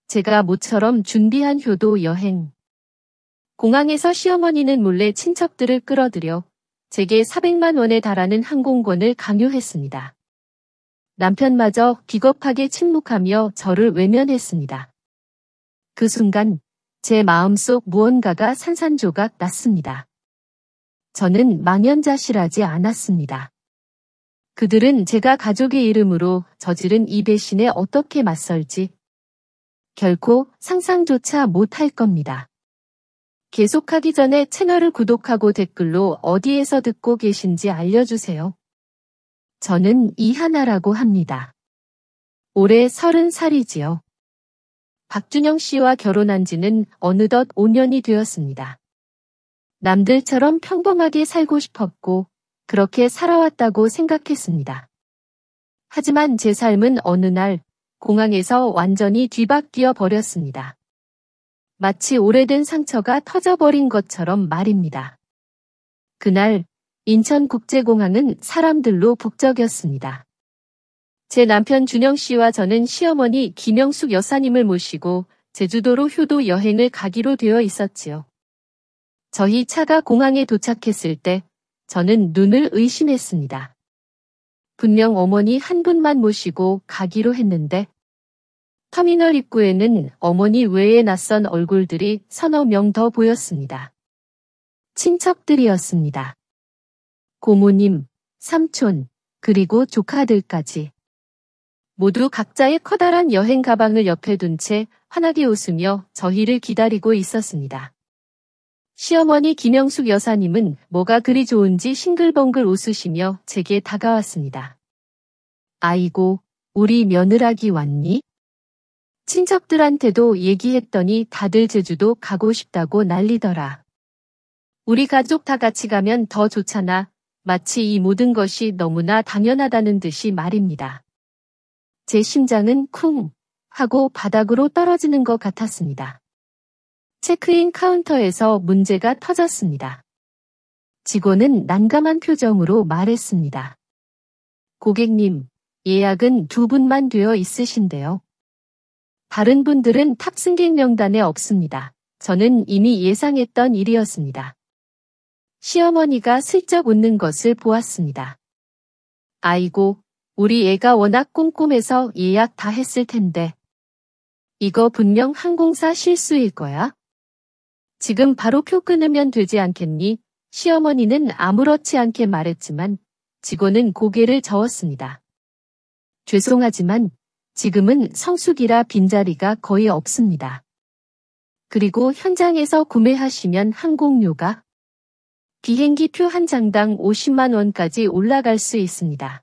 제가 모처럼 준비한 효도 여행. 공항에서 시어머니는 몰래 친척들을 끌어들여 제게 400만 원에 달하는 항공권을 강요했습니다. 남편마저 비겁하게 침묵하며 저를 외면했습니다. 그 순간 제 마음속 무언가가 산산조각 났습니다. 저는 망연자실하지 않았습니다. 그들은 제가 가족의 이름으로 저지른 이 배신에 어떻게 맞설지 결코 상상조차 못할 겁니다. 계속하기 전에 채널을 구독하고 댓글로 어디에서 듣고 계신지 알려주세요. 저는 이하나라고 합니다. 올해 30살이지요. 박준영 씨와 결혼한 지는 어느덧 5년이 되었습니다. 남들처럼 평범하게 살고 싶었고 그렇게 살아왔다고 생각했습니다. 하지만 제 삶은 어느 날 공항에서 완전히 뒤바뀌어 버렸습니다. 마치 오래된 상처가 터져버린 것처럼 말입니다. 그날 인천국제공항은 사람들로 북적였습니다. 제 남편 준영 씨와 저는 시어머니 김영숙 여사님을 모시고 제주도로 효도 여행을 가기로 되어 있었지요. 저희 차가 공항에 도착했을 때 저는 눈을 의심했습니다. 분명 어머니 한 분만 모시고 가기로 했는데 터미널 입구에는 어머니 외에 낯선 얼굴들이 서너 명 더 보였습니다. 친척들이었습니다. 고모님, 삼촌, 그리고 조카들까지. 모두 각자의 커다란 여행 가방을 옆에 둔 채 환하게 웃으며 저희를 기다리고 있었습니다. 시어머니 김영숙 여사님은 뭐가 그리 좋은지 싱글벙글 웃으시며 제게 다가왔습니다. 아이고, 우리 며느라기 왔니? 친척들한테도 얘기했더니 다들 제주도 가고 싶다고 난리더라. 우리 가족 다 같이 가면 더 좋잖아. 마치 이 모든 것이 너무나 당연하다는 듯이 말입니다. 제 심장은 쿵 하고 바닥으로 떨어지는 것 같았습니다. 체크인 카운터에서 문제가 터졌습니다. 직원은 난감한 표정으로 말했습니다. 고객님, 예약은 2분만 되어 있으신데요. 다른 분들은 탑승객 명단에 없습니다. 저는 이미 예상했던 일이었습니다. 시어머니가 슬쩍 웃는 것을 보았습니다. 아이고, 우리 애가 워낙 꼼꼼해서 예약 다 했을 텐데. 이거 분명 항공사 실수일 거야. 지금 바로 표 끊으면 되지 않겠니? 시어머니는 아무렇지 않게 말했지만 직원은 고개를 저었습니다. 죄송하지만 지금은 성수기라 빈자리가 거의 없습니다. 그리고 현장에서 구매하시면 항공료가 비행기 표 한 장당 50만 원까지 올라갈 수 있습니다.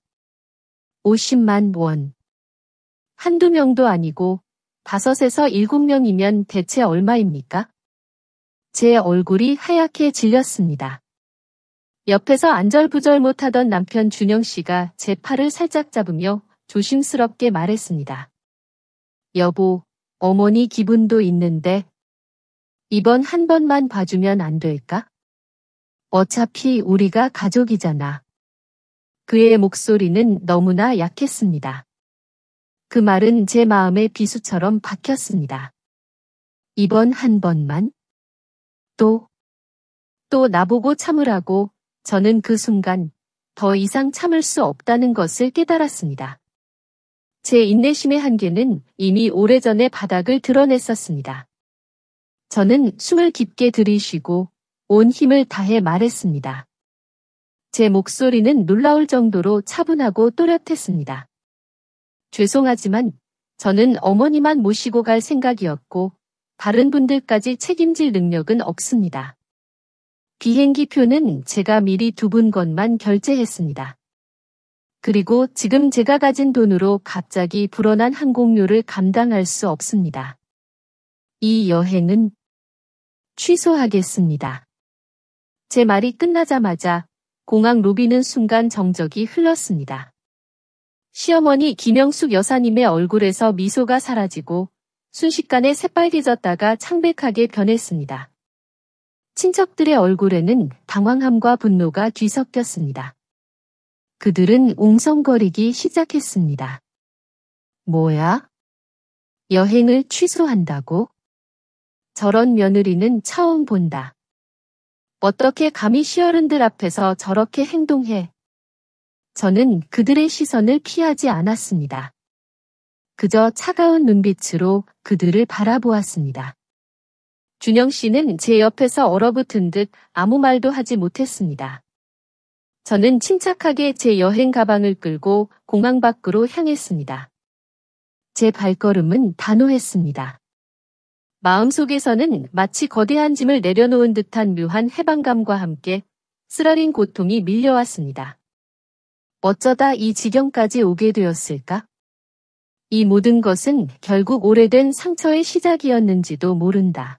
50만 원. 한두 명도 아니고 5에서 7명이면 대체 얼마입니까? 제 얼굴이 하얗게 질렸습니다. 옆에서 안절부절 못하던 남편 준영 씨가 제 팔을 살짝 잡으며 조심스럽게 말했습니다. 여보, 어머니 기분도 있는데 이번 한 번만 봐주면 안 될까? 어차피 우리가 가족이잖아. 그의 목소리는 너무나 약했습니다. 그 말은 제 마음의 비수처럼 박혔습니다. 이번 한 번만? 또 나보고 참으라고. 저는 그 순간 더 이상 참을 수 없다는 것을 깨달았습니다. 제 인내심의 한계는 이미 오래전에 바닥을 드러냈었습니다. 저는 숨을 깊게 들이쉬고 온 힘을 다해 말했습니다. 제 목소리는 놀라울 정도로 차분하고 또렷했습니다. 죄송하지만 저는 어머니만 모시고 갈 생각이었고 다른 분들까지 책임질 능력은 없습니다. 비행기 표는 제가 미리 2분 것만 결제했습니다. 그리고 지금 제가 가진 돈으로 갑자기 불어난 항공료를 감당할 수 없습니다. 이 여행은 취소하겠습니다. 제 말이 끝나자마자 공항 로비는 순간 정적이 흘렀습니다. 시어머니 김영숙 여사님의 얼굴에서 미소가 사라지고 순식간에 새빨개졌다가 창백하게 변했습니다. 친척들의 얼굴에는 당황함과 분노가 뒤섞였습니다. 그들은 웅성거리기 시작했습니다. 뭐야? 여행을 취소한다고? 저런 며느리는 처음 본다. 어떻게 감히 시어른들 앞에서 저렇게 행동해? 저는 그들의 시선을 피하지 않았습니다. 그저 차가운 눈빛으로 그들을 바라보았습니다. 준영 씨는 제 옆에서 얼어붙은 듯 아무 말도 하지 못했습니다. 저는 침착하게 제 여행 가방을 끌고 공항 밖으로 향했습니다. 제 발걸음은 단호했습니다. 마음속에서는 마치 거대한 짐을 내려놓은 듯한 묘한 해방감과 함께 쓰라린 고통이 밀려왔습니다. 어쩌다 이 지경까지 오게 되었을까? 이 모든 것은 결국 오래된 상처의 시작이었는지도 모른다.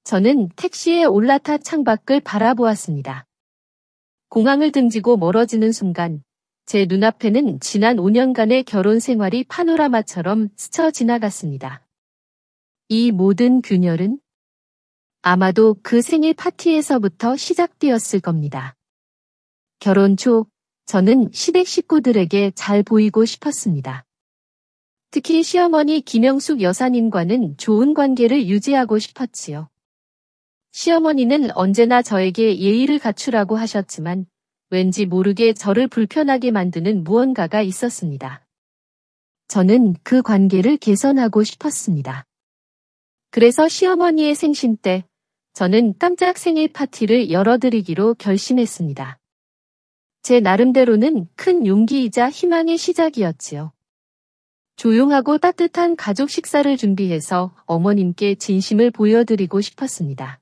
저는 택시에 올라타 창밖을 바라보았습니다. 공항을 등지고 멀어지는 순간 제 눈앞에는 지난 5년간의 결혼 생활이 파노라마처럼 스쳐 지나갔습니다. 이 모든 균열은 아마도 그 생일 파티에서부터 시작되었을 겁니다. 결혼 초 저는 시댁 식구들에게 잘 보이고 싶었습니다. 특히 시어머니 김영숙 여사님과는 좋은 관계를 유지하고 싶었지요. 시어머니는 언제나 저에게 예의를 갖추라고 하셨지만 왠지 모르게 저를 불편하게 만드는 무언가가 있었습니다. 저는 그 관계를 개선하고 싶었습니다. 그래서 시어머니의 생신 때 저는 깜짝 생일 파티를 열어드리기로 결심했습니다. 제 나름대로는 큰 용기이자 희망의 시작이었지요. 조용하고 따뜻한 가족 식사를 준비해서 어머님께 진심을 보여드리고 싶었습니다.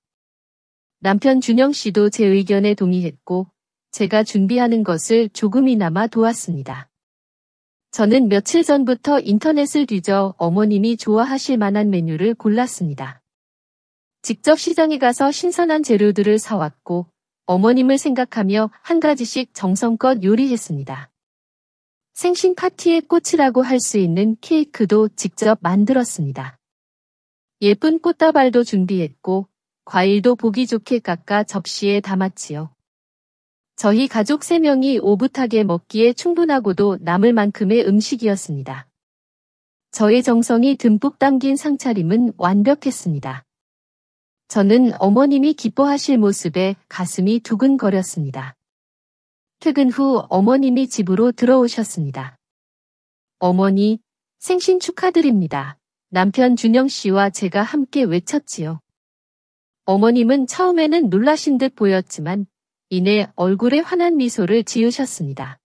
남편 준영 씨도 제 의견에 동의했고 제가 준비하는 것을 조금이나마 도왔습니다. 저는 며칠 전부터 인터넷을 뒤져 어머님이 좋아하실 만한 메뉴를 골랐습니다. 직접 시장에 가서 신선한 재료들을 사왔고 어머님을 생각하며 한 가지씩 정성껏 요리했습니다. 생신 파티의 꽃이라고 할 수 있는 케이크도 직접 만들었습니다. 예쁜 꽃다발도 준비했고 과일도 보기 좋게 깎아 접시에 담았지요. 저희 가족 3명이 오붓하게 먹기에 충분하고도 남을 만큼의 음식이었습니다. 저의 정성이 듬뿍 담긴 상차림은 완벽했습니다. 저는 어머님이 기뻐하실 모습에 가슴이 두근거렸습니다. 퇴근 후 어머님이 집으로 들어오셨습니다. 어머니, 생신 축하드립니다. 남편 준영 씨와 제가 함께 외쳤지요. 어머님은 처음에는 놀라신 듯 보였지만 이내 얼굴에 환한 미소를 지으셨습니다.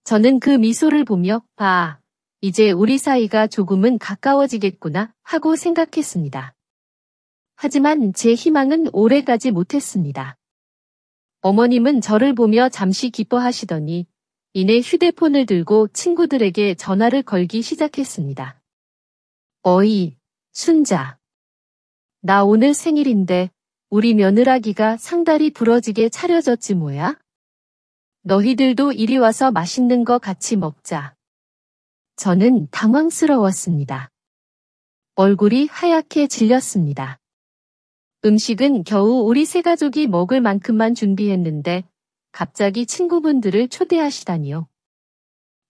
저는 그 미소를 보며 이제 우리 사이가 조금은 가까워지겠구나 하고 생각했습니다. 하지만 제 희망은 오래가지 못했습니다. 어머님은 저를 보며 잠시 기뻐하시더니 이내 휴대폰을 들고 친구들에게 전화를 걸기 시작했습니다. 어이, 순자. 나 오늘 생일인데 우리 며느라기가 상다리 부러지게 차려졌지 뭐야? 너희들도 이리 와서 맛있는 거 같이 먹자. 저는 당황스러웠습니다. 얼굴이 하얗게 질렸습니다. 음식은 겨우 우리 세 가족이 먹을 만큼만 준비했는데 갑자기 친구분들을 초대하시다니요.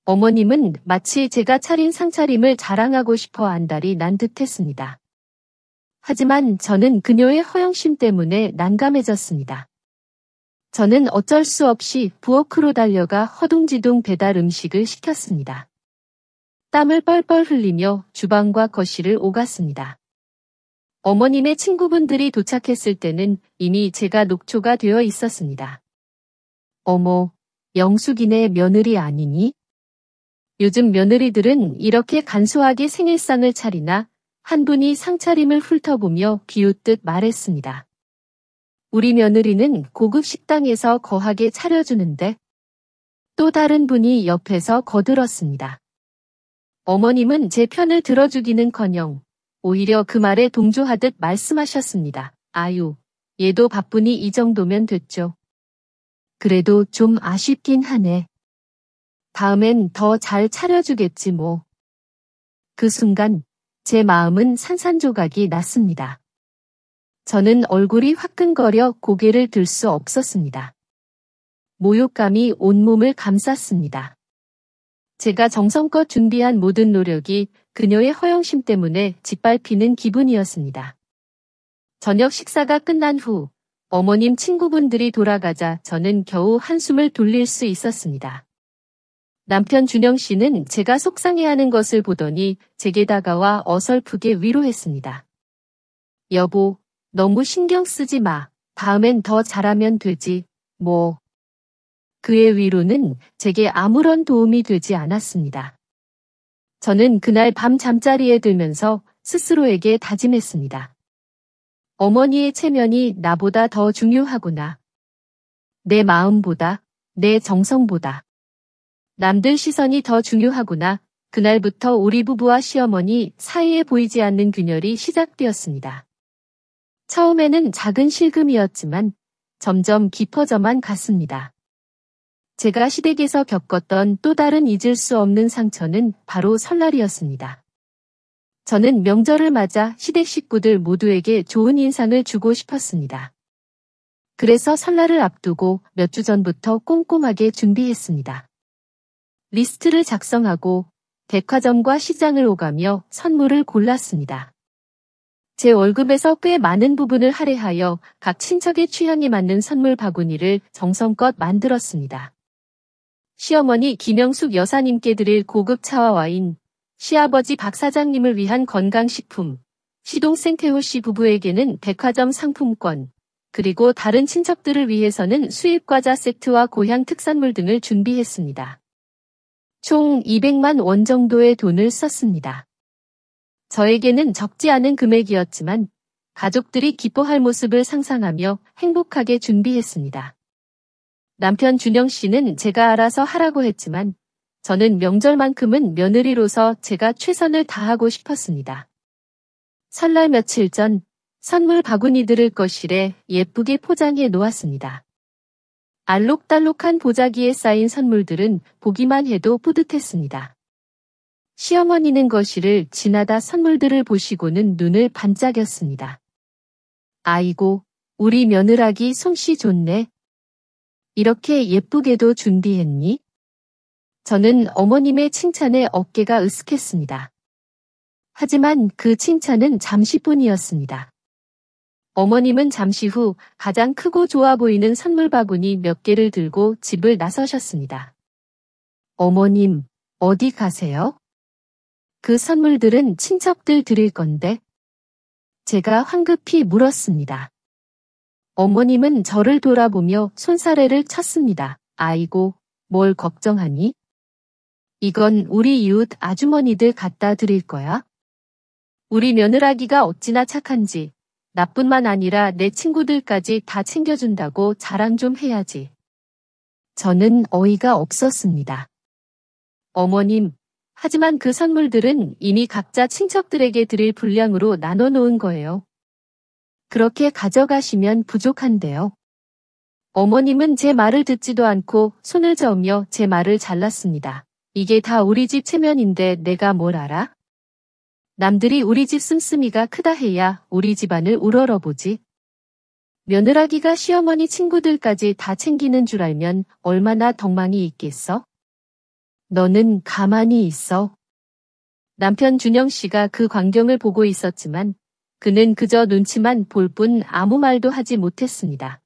어머님은 마치 제가 차린 상차림을 자랑하고 싶어 안달이 난 듯했습니다. 하지만 저는 그녀의 허영심 때문에 난감해졌습니다. 저는 어쩔 수 없이 부엌으로 달려가 허둥지둥 배달 음식을 시켰습니다. 땀을 뻘뻘 흘리며 주방과 거실을 오갔습니다. 어머님의 친구분들이 도착했을 때는 이미 제가 녹초가 되어 있었습니다. 어머, 영숙이네 며느리 아니니? 요즘 며느리들은 이렇게 간소하게 생일상을 차리나? 한 분이 상차림을 훑어보며 비웃듯 말했습니다. 우리 며느리는 고급 식당에서 거하게 차려주는데 또 다른 분이 옆에서 거들었습니다. 어머님은 제 편을 들어주기는커녕 오히려 그 말에 동조하듯 말씀하셨습니다. 아유, 얘도 바쁘니 이 정도면 됐죠. 그래도 좀 아쉽긴 하네. 다음엔 더 잘 차려주겠지 뭐. 그 순간 제 마음은 산산조각이 났습니다. 저는 얼굴이 화끈거려 고개를 들 수 없었습니다. 모욕감이 온몸을 감쌌습니다. 제가 정성껏 준비한 모든 노력이 그녀의 허영심 때문에 짓밟히는 기분이었습니다. 저녁 식사가 끝난 후 어머님 친구분들이 돌아가자 저는 겨우 한숨을 돌릴 수 있었습니다. 남편 준영 씨는 제가 속상해하는 것을 보더니 제게 다가와 어설프게 위로했습니다. 여보, 너무 신경 쓰지 마. 다음엔 더 잘하면 되지, 뭐. 그의 위로는 제게 아무런 도움이 되지 않았습니다. 저는 그날 밤 잠자리에 들면서 스스로에게 다짐했습니다. 어머니의 체면이 나보다 더 중요하구나. 내 마음보다, 내 정성보다. 남들 시선이 더 중요하구나. 그날부터 우리 부부와 시어머니 사이에 보이지 않는 균열이 시작되었습니다. 처음에는 작은 실금이었지만 점점 깊어져만 갔습니다. 제가 시댁에서 겪었던 또 다른 잊을 수 없는 상처는 바로 설날이었습니다. 저는 명절을 맞아 시댁 식구들 모두에게 좋은 인상을 주고 싶었습니다. 그래서 설날을 앞두고 몇 주 전부터 꼼꼼하게 준비했습니다. 리스트를 작성하고 백화점과 시장을 오가며 선물을 골랐습니다. 제 월급에서 꽤 많은 부분을 할애하여 각 친척의 취향에 맞는 선물 바구니를 정성껏 만들었습니다. 시어머니 김영숙 여사님께 드릴 고급 차와 와인, 시아버지 박 사장님을 위한 건강식품, 시동생 태호 씨 부부에게는 백화점 상품권, 그리고 다른 친척들을 위해서는 수입과자 세트와 고향 특산물 등을 준비했습니다. 총 200만 원 정도의 돈을 썼습니다. 저에게는 적지 않은 금액이었지만 가족들이 기뻐할 모습을 상상하며 행복하게 준비했습니다. 남편 준영 씨는 제가 알아서 하라고 했지만 저는 명절만큼은 며느리로서 제가 최선을 다하고 싶었습니다. 설날 며칠 전 선물 바구니들을 거실에 예쁘게 포장해 놓았습니다. 알록달록한 보자기에 쌓인 선물들은 보기만 해도 뿌듯했습니다. 시어머니는 거실을 지나다 선물들을 보시고는 눈을 반짝였습니다. 아이고, 우리 며느라기 솜씨 좋네. 이렇게 예쁘게도 준비했니? 저는 어머님의 칭찬에 어깨가 으쓱했습니다. 하지만 그 칭찬은 잠시뿐이었습니다. 어머님은 잠시 후 가장 크고 좋아 보이는 선물 바구니 몇 개를 들고 집을 나서셨습니다. 어머님, 어디 가세요? 그 선물들은 친척들 드릴 건데. 제가 황급히 물었습니다. 어머님은 저를 돌아보며 손사래를 쳤습니다. 아이고, 뭘 걱정하니? 이건 우리 이웃 아주머니들 갖다 드릴 거야. 우리 며느라기가 어찌나 착한지, 나뿐만 아니라 내 친구들까지 다 챙겨준다고 자랑 좀 해야지. 저는 어이가 없었습니다. 어머님, 하지만 그 선물들은 이미 각자 친척들에게 드릴 분량으로 나눠놓은 거예요. 그렇게 가져가시면 부족한데요. 어머님은 제 말을 듣지도 않고 손을 저으며 제 말을 잘랐습니다. 이게 다 우리 집 체면인데 내가 뭘 알아? 남들이 우리 집 씀씀이가 크다 해야 우리 집안을 우러러보지. 며느라기가 시어머니 친구들까지 다 챙기는 줄 알면 얼마나 덕망이 있겠어? 너는 가만히 있어. 남편 준영 씨가 그 광경을 보고 있었지만 그는 그저 눈치만 볼 뿐 아무 말도 하지 못했습니다.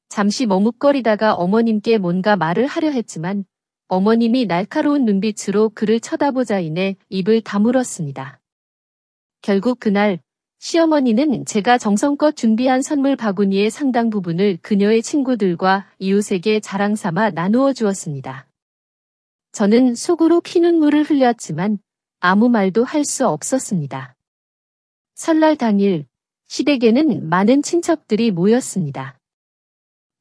잠시 머뭇거리다가 어머님께 뭔가 말을 하려 했지만 어머님이 날카로운 눈빛으로 그를 쳐다보자이내 입을 다물었습니다. 결국 그날 시어머니는 제가 정성껏 준비한 선물 바구니의 상당 부분을 그녀의 친구들과 이웃에게 자랑 삼아 나누어 주었습니다. 저는 속으로 피눈물을 흘렸지만 아무 말도 할 수 없었습니다. 설날 당일 시댁에는 많은 친척들이 모였습니다.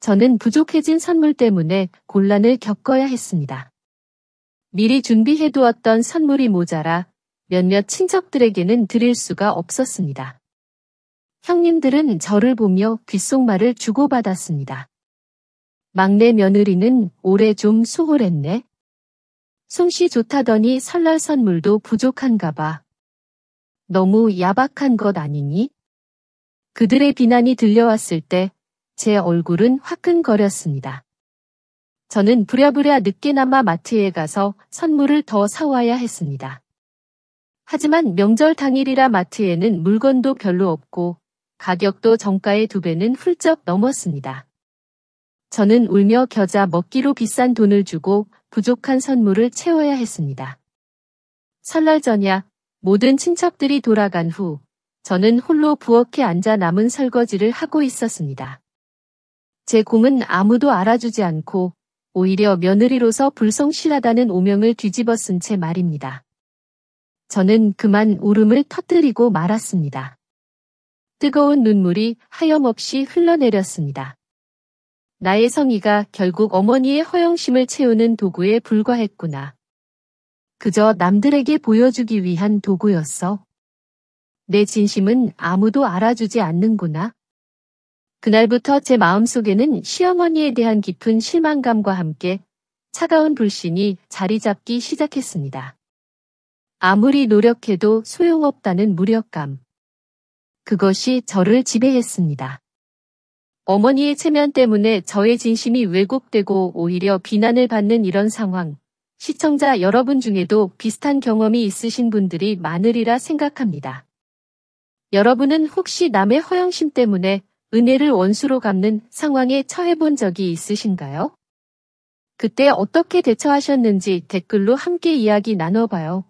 저는 부족해진 선물 때문에 곤란을 겪어야 했습니다. 미리 준비해두었던 선물이 모자라 몇몇 친척들에게는 드릴 수가 없었습니다. 형님들은 저를 보며 귓속말을 주고받았습니다. 막내 며느리는 올해 좀 소홀했네. 솜씨 좋다더니 설날 선물도 부족한가 봐. 너무 야박한 것 아니니? 그들의 비난이 들려왔을 때 제 얼굴은 화끈거렸습니다. 저는 부랴부랴 늦게나마 마트에 가서 선물을 더 사와야 했습니다. 하지만 명절 당일이라 마트에는 물건도 별로 없고 가격도 정가의 2배는 훌쩍 넘었습니다. 저는 울며 겨자 먹기로 비싼 돈을 주고 부족한 선물을 채워야 했습니다. 설날 저녁 모든 친척들이 돌아간 후 저는 홀로 부엌에 앉아 남은 설거지를 하고 있었습니다. 제 공은 아무도 알아주지 않고 오히려 며느리로서 불성실하다는 오명을 뒤집어 쓴 채 말입니다. 저는 그만 울음을 터뜨리고 말았습니다. 뜨거운 눈물이 하염없이 흘러내렸습니다. 나의 성의가 결국 어머니의 허영심을 채우는 도구에 불과했구나. 그저 남들에게 보여주기 위한 도구였어. 내 진심은 아무도 알아주지 않는구나. 그날부터 제 마음속에는 시어머니에 대한 깊은 실망감과 함께 차가운 불신이 자리 잡기 시작했습니다. 아무리 노력해도 소용없다는 무력감. 그것이 저를 지배했습니다. 어머니의 체면 때문에 저의 진심이 왜곡되고 오히려 비난을 받는 이런 상황. 시청자 여러분 중에도 비슷한 경험이 있으신 분들이 많으리라 생각합니다. 여러분은 혹시 남의 허영심 때문에 은혜를 원수로 갚는 상황에 처해본 적이 있으신가요? 그때 어떻게 대처하셨는지 댓글로 함께 이야기 나눠봐요.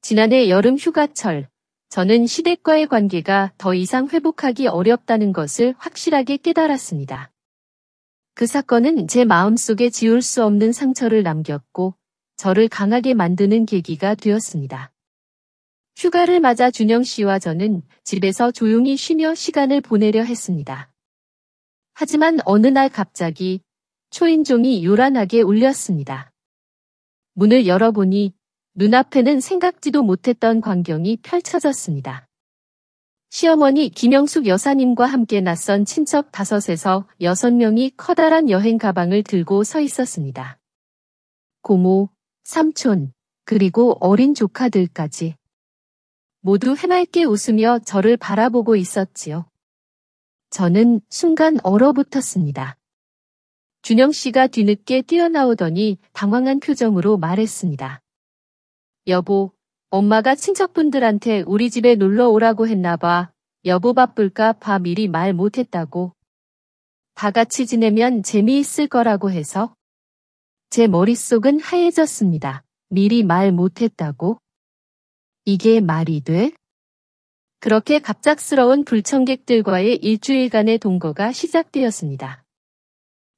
지난해 여름 휴가철, 저는 시댁과의 관계가 더 이상 회복하기 어렵다는 것을 확실하게 깨달았습니다. 그 사건은 제 마음속에 지울 수 없는 상처를 남겼고 저를 강하게 만드는 계기가 되었습니다. 휴가를 맞아 준영 씨와 저는 집에서 조용히 쉬며 시간을 보내려 했습니다. 하지만 어느 날 갑자기 초인종이 요란하게 울렸습니다. 문을 열어보니 눈앞에는 생각지도 못했던 광경이 펼쳐졌습니다. 시어머니 김영숙 여사님과 함께 낯선 친척 5에서 6명이 커다란 여행 가방을 들고 서 있었습니다. 고모, 삼촌, 그리고 어린 조카들까지. 모두 해맑게 웃으며 저를 바라보고 있었지요. 저는 순간 얼어붙었습니다. 준영 씨가 뒤늦게 뛰어나오더니 당황한 표정으로 말했습니다. 여보, 엄마가 친척분들한테 우리 집에 놀러 오라고 했나 봐. 여보 바쁠까 봐 미리 말 못했다고. 다 같이 지내면 재미있을 거라고 해서. 제 머릿속은 하얘졌습니다. 미리 말 못했다고? 이게 말이 돼? 그렇게 갑작스러운 불청객들과의 일주일간의 동거가 시작되었습니다.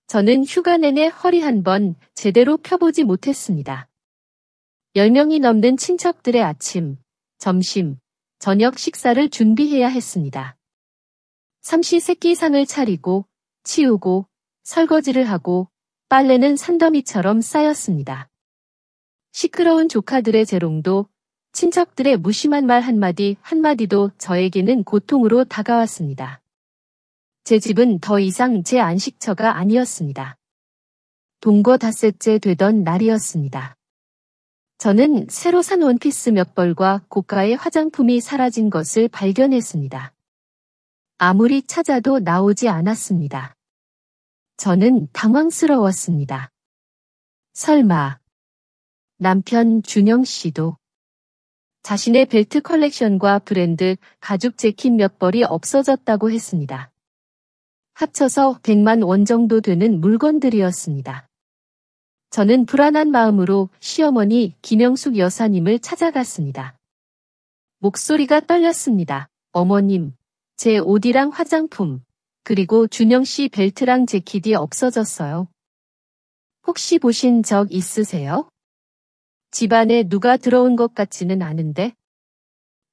저는 휴가 내내 허리 한 번 제대로 펴보지 못했습니다. 10명이 넘는 친척들의 아침, 점심, 저녁 식사를 준비해야 했습니다. 삼시세끼상을 차리고, 치우고, 설거지를 하고, 빨래는 산더미처럼 쌓였습니다. 시끄러운 조카들의 재롱도, 친척들의 무심한 말 한마디도 저에게는 고통으로 다가왔습니다. 제 집은 더 이상 제 안식처가 아니었습니다. 동거 닷새째 되던 날이었습니다. 저는 새로 산 원피스 몇 벌과 고가의 화장품이 사라진 것을 발견했습니다. 아무리 찾아도 나오지 않았습니다. 저는 당황스러웠습니다. 설마 남편 준영 씨도 자신의 벨트 컬렉션과 브랜드 가죽 재킷 몇 벌이 없어졌다고 했습니다. 합쳐서 100만 원 정도 되는 물건들이었습니다. 저는 불안한 마음으로 시어머니 김영숙 여사님을 찾아갔습니다. 목소리가 떨렸습니다. 어머님, 제 옷이랑 화장품, 그리고 준영 씨 벨트랑 재킷이 없어졌어요. 혹시 보신 적 있으세요? 집안에 누가 들어온 것 같지는 않은데.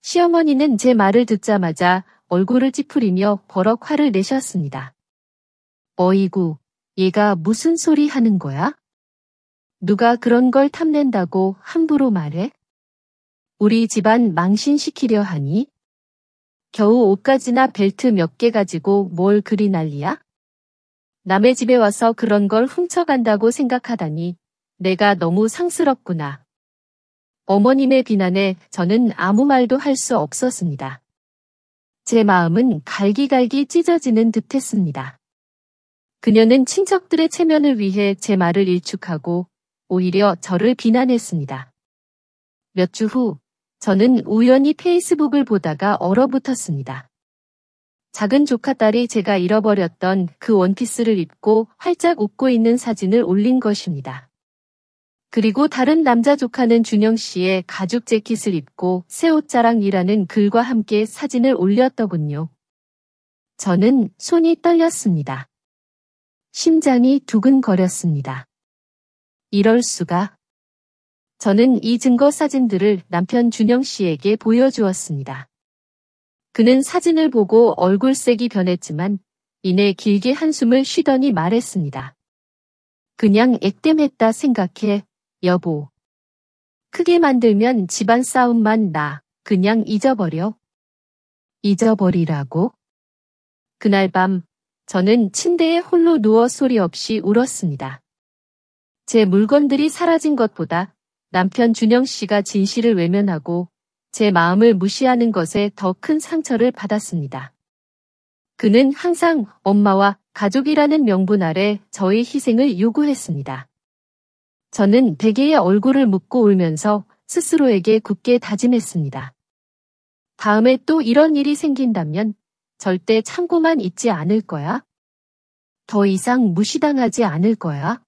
시어머니는 제 말을 듣자마자 얼굴을 찌푸리며 버럭 화를 내셨습니다. 어이구, 얘가 무슨 소리 하는 거야? 누가 그런 걸 탐낸다고 함부로 말해? 우리 집안 망신시키려 하니? 겨우 옷가지나 벨트 몇 개 가지고 뭘 그리 난리야? 남의 집에 와서 그런 걸 훔쳐간다고 생각하다니 내가 너무 상스럽구나. 어머님의 비난에 저는 아무 말도 할 수 없었습니다. 제 마음은 갈기갈기 찢어지는 듯했습니다. 그녀는 친척들의 체면을 위해 제 말을 일축하고 오히려 저를 비난했습니다. 몇 주 후 저는 우연히 페이스북을 보다가 얼어붙었습니다. 작은 조카딸이 제가 잃어버렸던 그 원피스를 입고 활짝 웃고 있는 사진을 올린 것입니다. 그리고 다른 남자 조카는 준영 씨의 가죽 재킷을 입고 새 옷자랑이라는 글과 함께 사진을 올렸더군요. 저는 손이 떨렸습니다. 심장이 두근거렸습니다. 이럴 수가. 저는 이 증거 사진들을 남편 준영 씨에게 보여주었습니다. 그는 사진을 보고 얼굴색이 변했지만 이내 길게 한숨을 쉬더니 말했습니다. 그냥 액땜했다 생각해, 여보. 크게 만들면 집안 싸움만 나. 그냥 잊어버려. 잊어버리라고? 그날 밤 저는 침대에 홀로 누워 소리 없이 울었습니다. 제 물건들이 사라진 것보다 남편 준영 씨가 진실을 외면하고 제 마음을 무시하는 것에 더 큰 상처를 받았습니다. 그는 항상 엄마와 가족이라는 명분 아래 저의 희생을 요구했습니다. 저는 베개에 얼굴을 묻고 울면서 스스로에게 굳게 다짐했습니다. 다음에 또 이런 일이 생긴다면 절대 참고만 있지 않을 거야. 더 이상 무시당하지 않을 거야.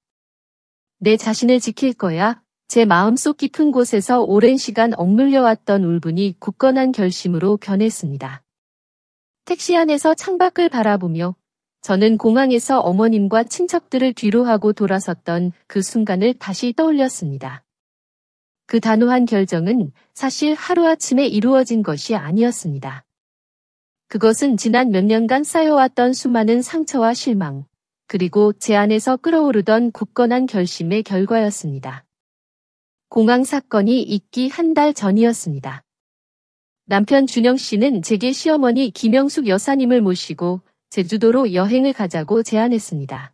내 자신을 지킬 거야. 제 마음속 깊은 곳에서 오랜 시간 억눌려왔던 울분이 굳건한 결심으로 변했습니다. 택시 안에서 창밖을 바라보며 저는 공항에서 어머님과 친척들을 뒤로하고 돌아섰던 그 순간을 다시 떠올렸습니다. 그 단호한 결정은 사실 하루아침에 이루어진 것이 아니었습니다. 그것은 지난 몇 년간 쌓여왔던 수많은 상처와 실망, 그리고 제 안에서 끓어오르던 굳건한 결심의 결과였습니다. 공항 사건이 있기 한 달 전이었습니다. 남편 준영 씨는 제게 시어머니 김영숙 여사님을 모시고 제주도로 여행을 가자고 제안했습니다.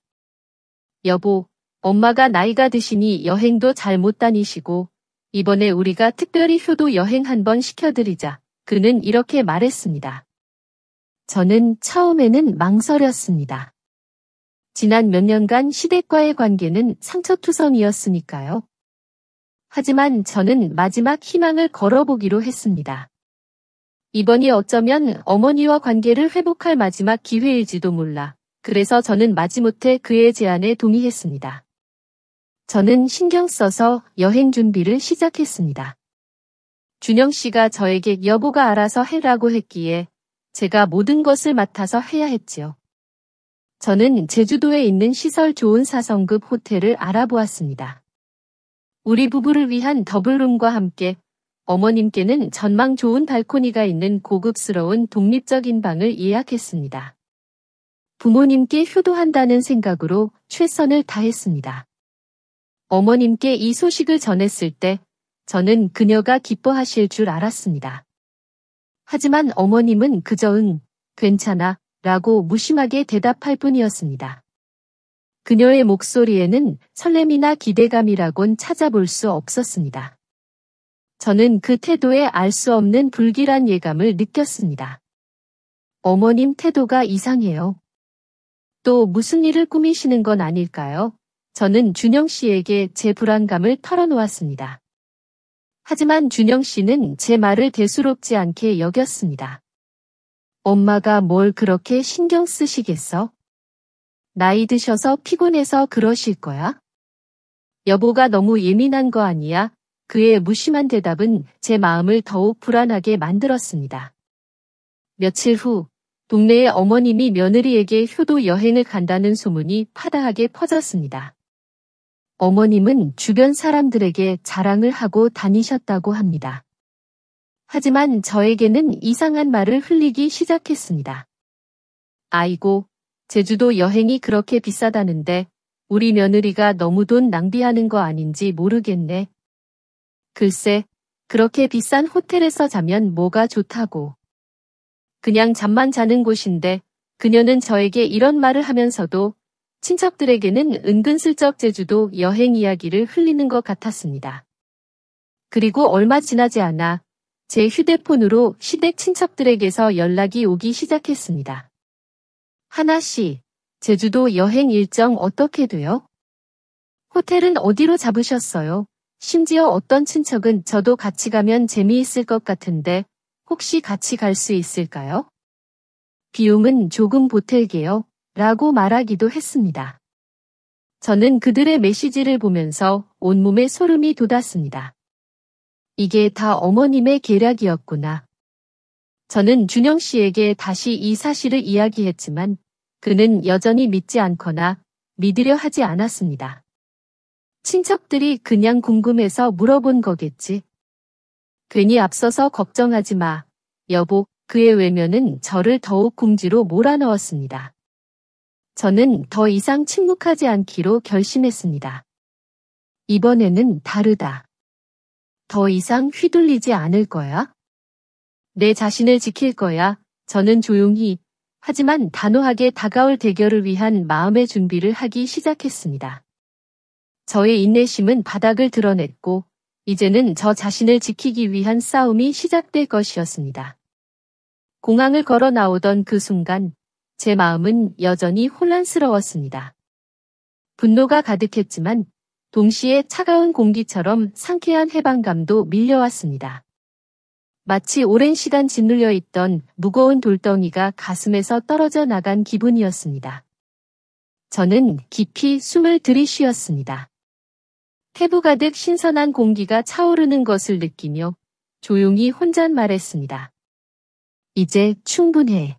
여보, 엄마가 나이가 드시니 여행도 잘 못 다니시고 이번에 우리가 특별히 효도 여행 한번 시켜드리자. 그는 이렇게 말했습니다. 저는 처음에는 망설였습니다. 지난 몇 년간 시댁과의 관계는 상처투성이었으니까요. 하지만 저는 마지막 희망을 걸어보기로 했습니다. 이번이 어쩌면 어머니와 관계를 회복할 마지막 기회일지도 몰라. 그래서 저는 마지못해 그의 제안에 동의했습니다. 저는 신경 써서 여행 준비를 시작했습니다. 준영 씨가 저에게 여보가 알아서 해라고 했기에 제가 모든 것을 맡아서 해야 했지요. 저는 제주도에 있는 시설 좋은 4성급 호텔을 알아보았습니다. 우리 부부를 위한 더블룸과 함께 어머님께는 전망 좋은 발코니가 있는 고급스러운 독립적인 방을 예약했습니다. 부모님께 효도한다는 생각으로 최선을 다했습니다. 어머님께 이 소식을 전했을 때 저는 그녀가 기뻐하실 줄 알았습니다. 하지만 어머님은 그저 응, 괜찮아 라고 무심하게 대답할 뿐이었습니다. 그녀의 목소리에는 설렘이나 기대감이라곤 찾아볼 수 없었습니다. 저는 그 태도에 알 수 없는 불길한 예감을 느꼈습니다. 어머님 태도가 이상해요. 또 무슨 일을 꾸미시는 건 아닐까요? 저는 준영 씨에게 제 불안감을 털어놓았습니다. 하지만 준영 씨는 제 말을 대수롭지 않게 여겼습니다. 엄마가 뭘 그렇게 신경 쓰시겠어? 나이 드셔서 피곤해서 그러실 거야? 여보가 너무 예민한 거 아니야? 그의 무심한 대답은 제 마음을 더욱 불안하게 만들었습니다. 며칠 후 동네에 어머님이 며느리에게 효도 여행을 간다는 소문이 파다하게 퍼졌습니다. 어머님은 주변 사람들에게 자랑을 하고 다니셨다고 합니다. 하지만 저에게는 이상한 말을 흘리기 시작했습니다. 아이고, 제주도 여행이 그렇게 비싸다는데 우리 며느리가 너무 돈 낭비하는 거 아닌지 모르겠네. 글쎄, 그렇게 비싼 호텔에서 자면 뭐가 좋다고. 그냥 잠만 자는 곳인데 그녀는 저에게 이런 말을 하면서도 친척들에게는 은근슬쩍 제주도 여행 이야기를 흘리는 것 같았습니다. 그리고 얼마 지나지 않아 제 휴대폰으로 시댁 친척들에게서 연락이 오기 시작했습니다. 하나 씨, 제주도 여행 일정 어떻게 돼요? 호텔은 어디로 잡으셨어요? 심지어 어떤 친척은 저도 같이 가면 재미있을 것 같은데 혹시 같이 갈 수 있을까요? 비용은 조금 보탤게요. 라고 말하기도 했습니다. 저는 그들의 메시지를 보면서 온몸에 소름이 돋았습니다. 이게 다 어머님의 계략이었구나. 저는 준영 씨에게 다시 이 사실을 이야기했지만 그는 여전히 믿지 않거나 믿으려 하지 않았습니다. 친척들이 그냥 궁금해서 물어본 거겠지. 괜히 앞서서 걱정하지 마. 여보, 그의 외면은 저를 더욱 궁지로 몰아넣었습니다. 저는 더 이상 침묵하지 않기로 결심했습니다. 이번에는 다르다. 더 이상 휘둘리지 않을 거야. 내 자신을 지킬 거야. 저는 조용히, 하지만 단호하게 다가올 대결을 위한 마음의 준비를 하기 시작했습니다. 저의 인내심은 바닥을 드러냈고, 이제는 저 자신을 지키기 위한 싸움이 시작될 것이었습니다. 공항을 걸어 나오던 그 순간, 제 마음은 여전히 혼란스러웠습니다. 분노가 가득했지만, 동시에 차가운 공기처럼 상쾌한 해방감도 밀려왔습니다. 마치 오랜 시간 짓눌려 있던 무거운 돌덩이가 가슴에서 떨어져 나간 기분이었습니다. 저는 깊이 숨을 들이쉬었습니다. 태부 가득 신선한 공기가 차오르는 것을 느끼며 조용히 혼잣말했습니다. 이제 충분해.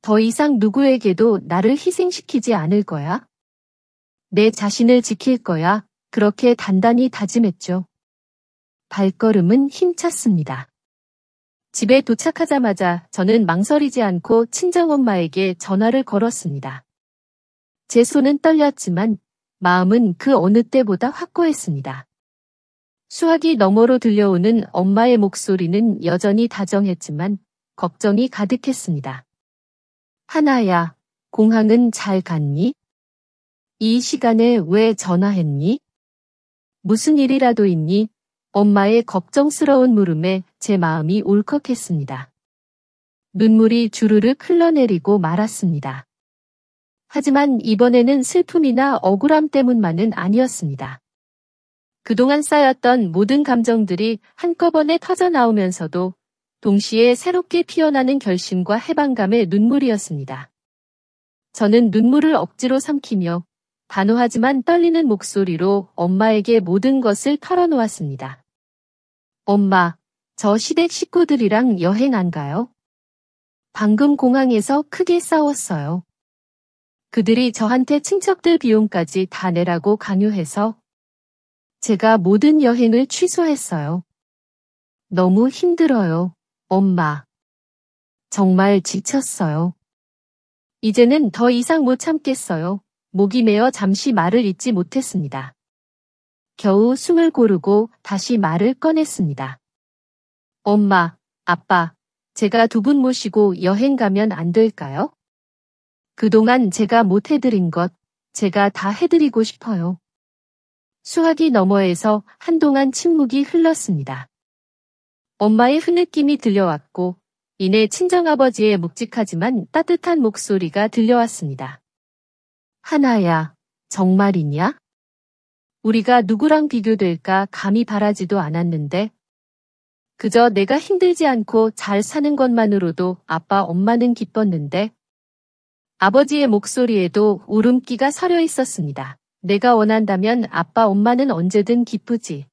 더 이상 누구에게도 나를 희생시키지 않을 거야. 내 자신을 지킬 거야. 그렇게 단단히 다짐했죠. 발걸음은 힘찼습니다. 집에 도착하자마자 저는 망설이지 않고 친정엄마에게 전화를 걸었습니다. 제 손은 떨렸지만 마음은 그 어느 때보다 확고했습니다. 수화기 너머로 들려오는 엄마의 목소리는 여전히 다정했지만 걱정이 가득했습니다. 하나야, 공항은 잘 갔니? 이 시간에 왜 전화했니? 무슨 일이라도 있니? 엄마의 걱정스러운 물음에 제 마음이 울컥했습니다. 눈물이 주르륵 흘러내리고 말았습니다. 하지만 이번에는 슬픔이나 억울함 때문만은 아니었습니다. 그동안 쌓였던 모든 감정들이 한꺼번에 터져나오면서도 동시에 새롭게 피어나는 결심과 해방감의 눈물이었습니다. 저는 눈물을 억지로 삼키며 단호하지만 떨리는 목소리로 엄마에게 모든 것을 털어놓았습니다. 엄마, 저 시댁 식구들이랑 여행 안 가요? 방금 공항에서 크게 싸웠어요. 그들이 저한테 친척들 비용까지 다 내라고 강요해서 제가 모든 여행을 취소했어요. 너무 힘들어요, 엄마. 정말 지쳤어요. 이제는 더 이상 못 참겠어요. 목이 메어 잠시 말을 잇지 못했습니다. 겨우 숨을 고르고 다시 말을 꺼냈습니다. 엄마, 아빠, 제가 두 분 모시고 여행 가면 안 될까요? 그동안 제가 못 해드린 것, 제가 다 해드리고 싶어요. 수화기 너머에서 한동안 침묵이 흘렀습니다. 엄마의 흐느낌이 들려왔고, 이내 친정아버지의 묵직하지만 따뜻한 목소리가 들려왔습니다. 하나야, 정말이냐? 우리가 누구랑 비교될까 감히 바라지도 않았는데, 그저 내가 힘들지 않고 잘 사는 것만으로도 아빠 엄마는 기뻤는데, 아버지의 목소리에도 울음기가 서려 있었습니다. 내가 원한다면 아빠 엄마는 언제든 기쁘지.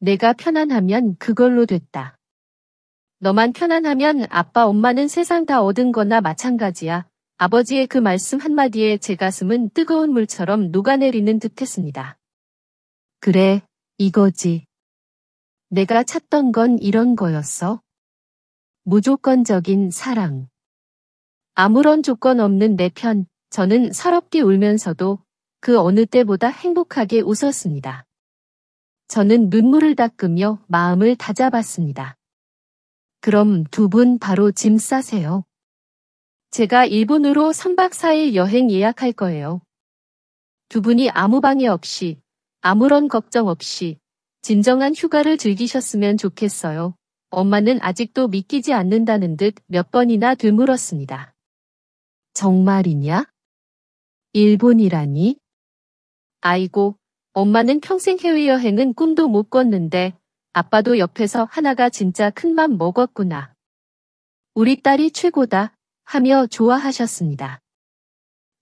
내가 편안하면 그걸로 됐다. 너만 편안하면 아빠 엄마는 세상 다 얻은 거나 마찬가지야. 아버지의 그 말씀 한마디에 제 가슴은 뜨거운 물처럼 녹아내리는 듯했습니다. 그래, 이거지. 내가 찾던 건 이런 거였어. 무조건적인 사랑. 아무런 조건 없는 내 편, 저는 서럽게 울면서도 그 어느 때보다 행복하게 웃었습니다. 저는 눈물을 닦으며 마음을 다잡았습니다. 그럼 두 분 바로 짐 싸세요. 제가 일본으로 3박 4일 여행 예약할 거예요. 두 분이 아무 방해 없이, 아무런 걱정 없이 진정한 휴가를 즐기셨으면 좋겠어요. 엄마는 아직도 믿기지 않는다는 듯 몇 번이나 되물었습니다. 정말이냐? 일본이라니? 아이고, 엄마는 평생 해외여행은 꿈도 못 꿨는데 아빠도 옆에서 하나가 진짜 큰 맘 먹었구나. 우리 딸이 최고다 하며 좋아하셨습니다.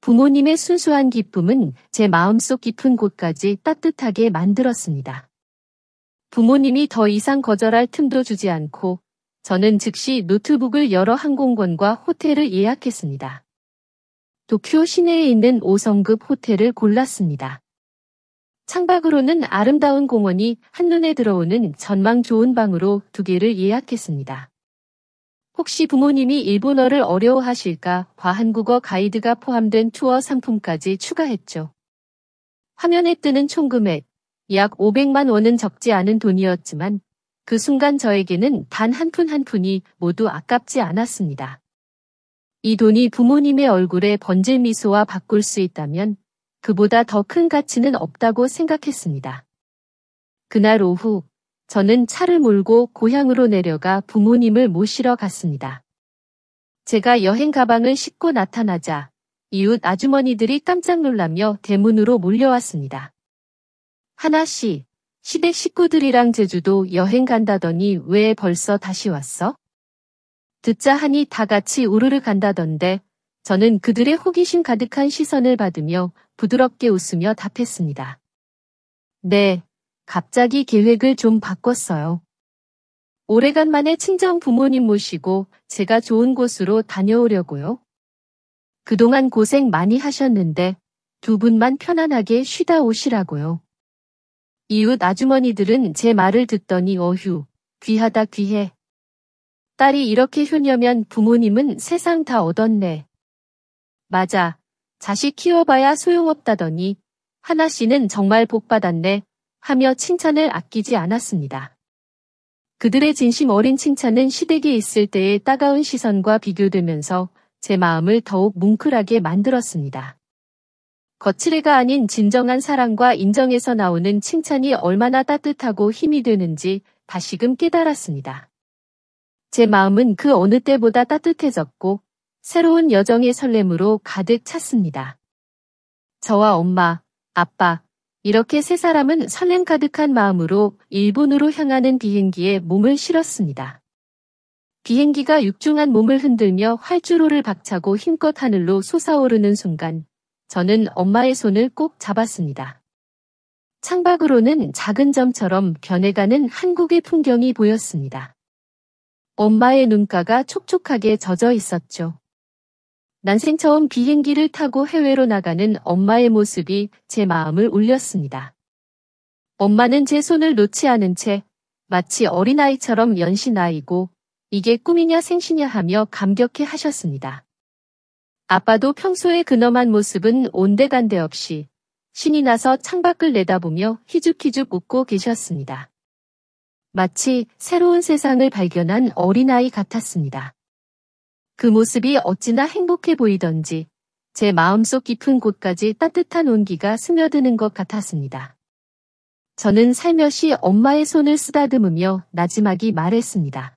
부모님의 순수한 기쁨은 제 마음속 깊은 곳까지 따뜻하게 만들었습니다. 부모님이 더 이상 거절할 틈도 주지 않고 저는 즉시 노트북을 여러 항공권과 호텔을 예약했습니다. 도쿄 시내에 있는 5성급 호텔을 골랐습니다. 창밖으로는 아름다운 공원이 한눈에 들어오는 전망 좋은 방으로 2개를 예약했습니다. 혹시 부모님이 일본어를 어려워하실까 봐 한국어 가이드가 포함된 투어 상품까지 추가했죠. 화면에 뜨는 총 금액, 약 500만 원은 적지 않은 돈이었지만 그 순간 저에게는 단 한 푼 한 푼이 모두 아깝지 않았습니다. 이 돈이 부모님의 얼굴에 번질 미소와 바꿀 수 있다면 그보다 더 큰 가치는 없다고 생각했습니다. 그날 오후 저는 차를 몰고 고향으로 내려가 부모님을 모시러 갔습니다. 제가 여행 가방을 싣고 나타나자 이웃 아주머니들이 깜짝 놀라며 대문으로 몰려왔습니다. 하나 씨, 시댁 식구들이랑 제주도 여행 간다더니 왜 벌써 다시 왔어? 듣자 하니 다 같이 우르르 간다던데 저는 그들의 호기심 가득한 시선을 받으며 부드럽게 웃으며 답했습니다. 네, 갑자기 계획을 좀 바꿨어요. 오래간만에 친정 부모님 모시고 제가 좋은 곳으로 다녀오려고요. 그동안 고생 많이 하셨는데 2분만 편안하게 쉬다 오시라고요. 이웃 아주머니들은 제 말을 듣더니 어휴, 귀하다 귀해. 딸이 이렇게 효녀면 부모님은 세상 다 얻었네. 맞아, 자식 키워봐야 소용없다더니 하나 씨는 정말 복 받았네 하며 칭찬을 아끼지 않았습니다. 그들의 진심 어린 칭찬은 시댁에 있을 때의 따가운 시선과 비교되면서 제 마음을 더욱 뭉클하게 만들었습니다. 거칠애가 아닌 진정한 사랑과 인정에서 나오는 칭찬이 얼마나 따뜻하고 힘이 되는지 다시금 깨달았습니다. 제 마음은 그 어느 때보다 따뜻해졌고 새로운 여정의 설렘으로 가득 찼습니다. 저와 엄마, 아빠, 이렇게 3사람은 설렘 가득한 마음으로 일본으로 향하는 비행기에 몸을 실었습니다. 비행기가 육중한 몸을 흔들며 활주로를 박차고 힘껏 하늘로 솟아오르는 순간 저는 엄마의 손을 꼭 잡았습니다. 창밖으로는 작은 점처럼 변해가는 한국의 풍경이 보였습니다. 엄마의 눈가가 촉촉하게 젖어 있었죠. 난생 처음 비행기를 타고 해외로 나가는 엄마의 모습이 제 마음을 울렸습니다. 엄마는 제 손을 놓지 않은 채 마치 어린아이처럼 연신아이고 이게 꿈이냐 생시냐 하며 감격해 하셨습니다. 아빠도 평소의 근엄한 모습은 온데간데 없이 신이 나서 창밖을 내다보며 희죽희죽 웃고 계셨습니다. 마치 새로운 세상을 발견한 어린아이 같았습니다. 그 모습이 어찌나 행복해 보이던지 제 마음속 깊은 곳까지 따뜻한 온기가 스며드는 것 같았습니다. 저는 살며시 엄마의 손을 쓰다듬으며 나지막이 말했습니다.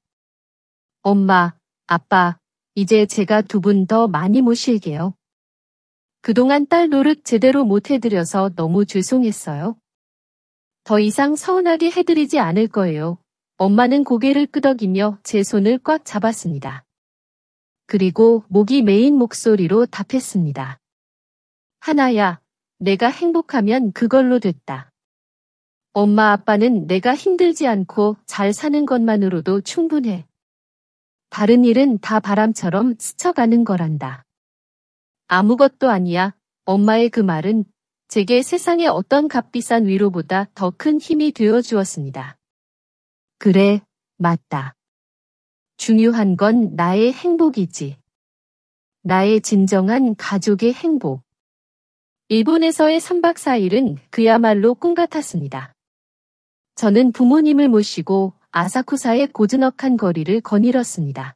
엄마, 아빠, 이제 제가 2분 더 많이 모실게요. 그동안 딸 노릇 제대로 못 해드려서 너무 죄송했어요. 더 이상 서운하게 해드리지 않을 거예요. 엄마는 고개를 끄덕이며 제 손을 꽉 잡았습니다. 그리고 목이 메인 목소리로 답했습니다. 하나야, 내가 행복하면 그걸로 됐다. 엄마 아빠는 내가 힘들지 않고 잘 사는 것만으로도 충분해. 다른 일은 다 바람처럼 스쳐가는 거란다. 아무것도 아니야. 엄마의 그 말은 제게 세상의 어떤 값비싼 위로보다 더 큰 힘이 되어 주었습니다. 그래, 맞다. 중요한 건 나의 행복이지. 나의 진정한 가족의 행복. 일본에서의 3박 4일은 그야말로 꿈 같았습니다. 저는 부모님을 모시고 아사쿠사의 고즈넉한 거리를 거닐었습니다.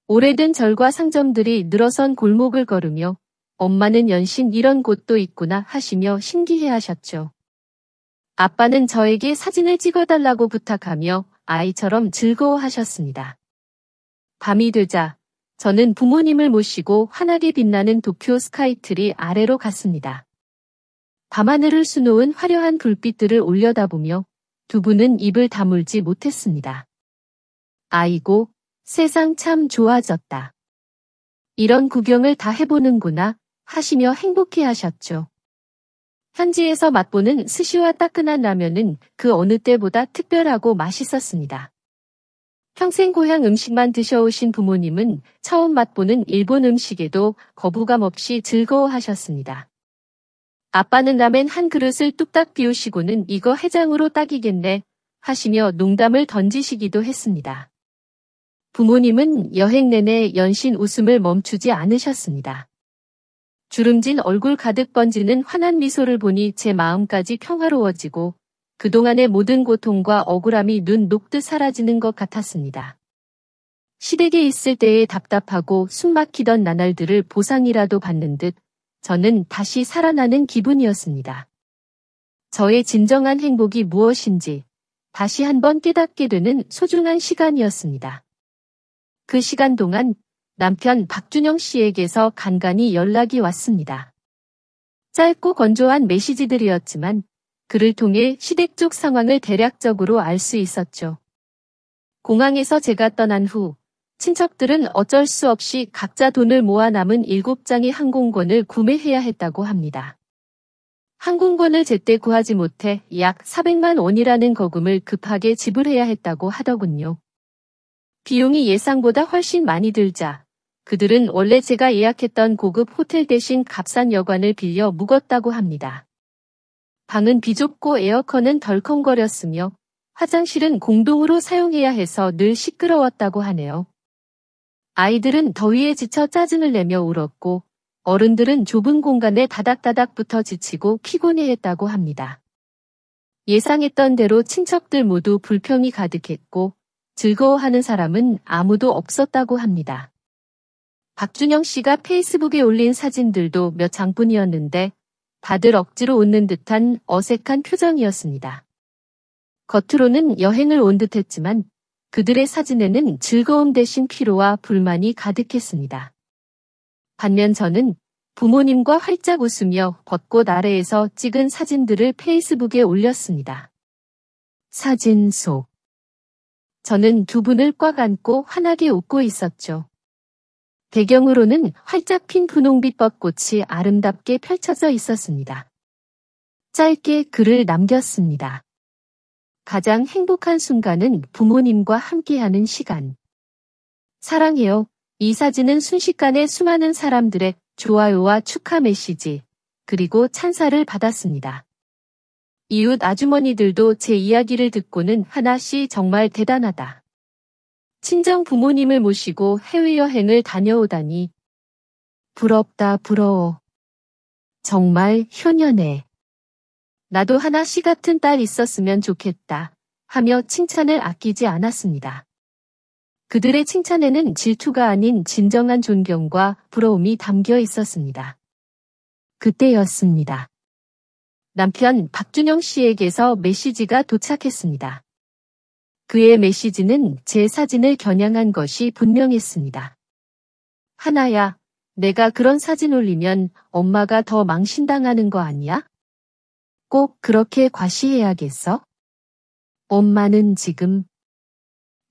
오래된 절과 상점들이 늘어선 골목을 걸으며 엄마는 연신 이런 곳도 있구나 하시며 신기해하셨죠. 아빠는 저에게 사진을 찍어달라고 부탁하며 아이처럼 즐거워하셨습니다. 밤이 되자 저는 부모님을 모시고 환하게 빛나는 도쿄 스카이트리 아래로 갔습니다. 밤하늘을 수놓은 화려한 불빛들을 올려다보며 두 분은 입을 다물지 못했습니다. 아이고, 세상 참 좋아졌다. 이런 구경을 다 해보는구나 하시며 행복해하셨죠. 현지에서 맛보는 스시와 따끈한 라면은 그 어느 때보다 특별하고 맛있었습니다. 평생 고향 음식만 드셔오신 부모님은 처음 맛보는 일본 음식에도 거부감 없이 즐거워하셨습니다. 아빠는 라멘 한 그릇을 뚝딱 비우시고는 이거 해장으로 딱이겠네 하시며 농담을 던지시기도 했습니다. 부모님은 여행 내내 연신 웃음을 멈추지 않으셨습니다. 주름진 얼굴 가득 번지는 환한 미소를 보니 제 마음까지 평화로워지고 그동안의 모든 고통과 억울함이 눈 녹듯 사라지는 것 같았습니다. 시댁에 있을 때의 답답하고 숨막히던 나날들을 보상이라도 받는 듯 저는 다시 살아나는 기분이었습니다. 저의 진정한 행복이 무엇인지 다시 한번 깨닫게 되는 소중한 시간이었습니다. 그 시간 동안 남편 박준영 씨에게서 간간히 연락이 왔습니다. 짧고 건조한 메시지들이었지만 그를 통해 시댁 쪽 상황을 대략적으로 알 수 있었죠. 공항에서 제가 떠난 후 친척들은 어쩔 수 없이 각자 돈을 모아 남은 7장의 항공권을 구매해야 했다고 합니다. 항공권을 제때 구하지 못해 약 400만 원이라는 거금을 급하게 지불해야 했다고 하더군요. 비용이 예상보다 훨씬 많이 들자 그들은 원래 제가 예약했던 고급 호텔 대신 값싼 여관을 빌려 묵었다고 합니다. 방은 비좁고 에어컨은 덜컹거렸으며 화장실은 공동으로 사용해야 해서 늘 시끄러웠다고 하네요. 아이들은 더위에 지쳐 짜증을 내며 울었고 어른들은 좁은 공간에 다닥다닥 붙어 지치고 피곤해했다고 합니다. 예상했던 대로 친척들 모두 불평이 가득했고 즐거워하는 사람은 아무도 없었다고 합니다. 박준영 씨가 페이스북에 올린 사진들도 몇 장뿐이었는데 다들 억지로 웃는 듯한 어색한 표정이었습니다. 겉으로는 여행을 온 듯했지만 그들의 사진에는 즐거움 대신 피로와 불만이 가득했습니다. 반면 저는 부모님과 활짝 웃으며 벚꽃 아래에서 찍은 사진들을 페이스북에 올렸습니다. 사진 속 저는 두 분을 꽉 안고 환하게 웃고 있었죠. 배경으로는 활짝 핀 분홍빛 벚꽃이 아름답게 펼쳐져 있었습니다. 짧게 글을 남겼습니다. 가장 행복한 순간은 부모님과 함께하는 시간. 사랑해요. 이 사진은 순식간에 수많은 사람들의 좋아요와 축하 메시지, 그리고 찬사를 받았습니다. 이웃 아주머니들도 제 이야기를 듣고는 하나 씨 정말 대단하다. 친정 부모님을 모시고 해외여행을 다녀오다니. 부럽다 부러워. 정말 효녀네. 나도 하나 씨 같은 딸 있었으면 좋겠다 하며 칭찬을 아끼지 않았습니다. 그들의 칭찬에는 질투가 아닌 진정한 존경과 부러움이 담겨 있었습니다. 그때였습니다. 남편 박준영 씨에게서 메시지가 도착했습니다. 그의 메시지는 제 사진을 겨냥한 것이 분명했습니다. 하나야, 내가 그런 사진 올리면 엄마가 더 망신당하는 거 아니야? 꼭 그렇게 과시해야겠어? 엄마는 지금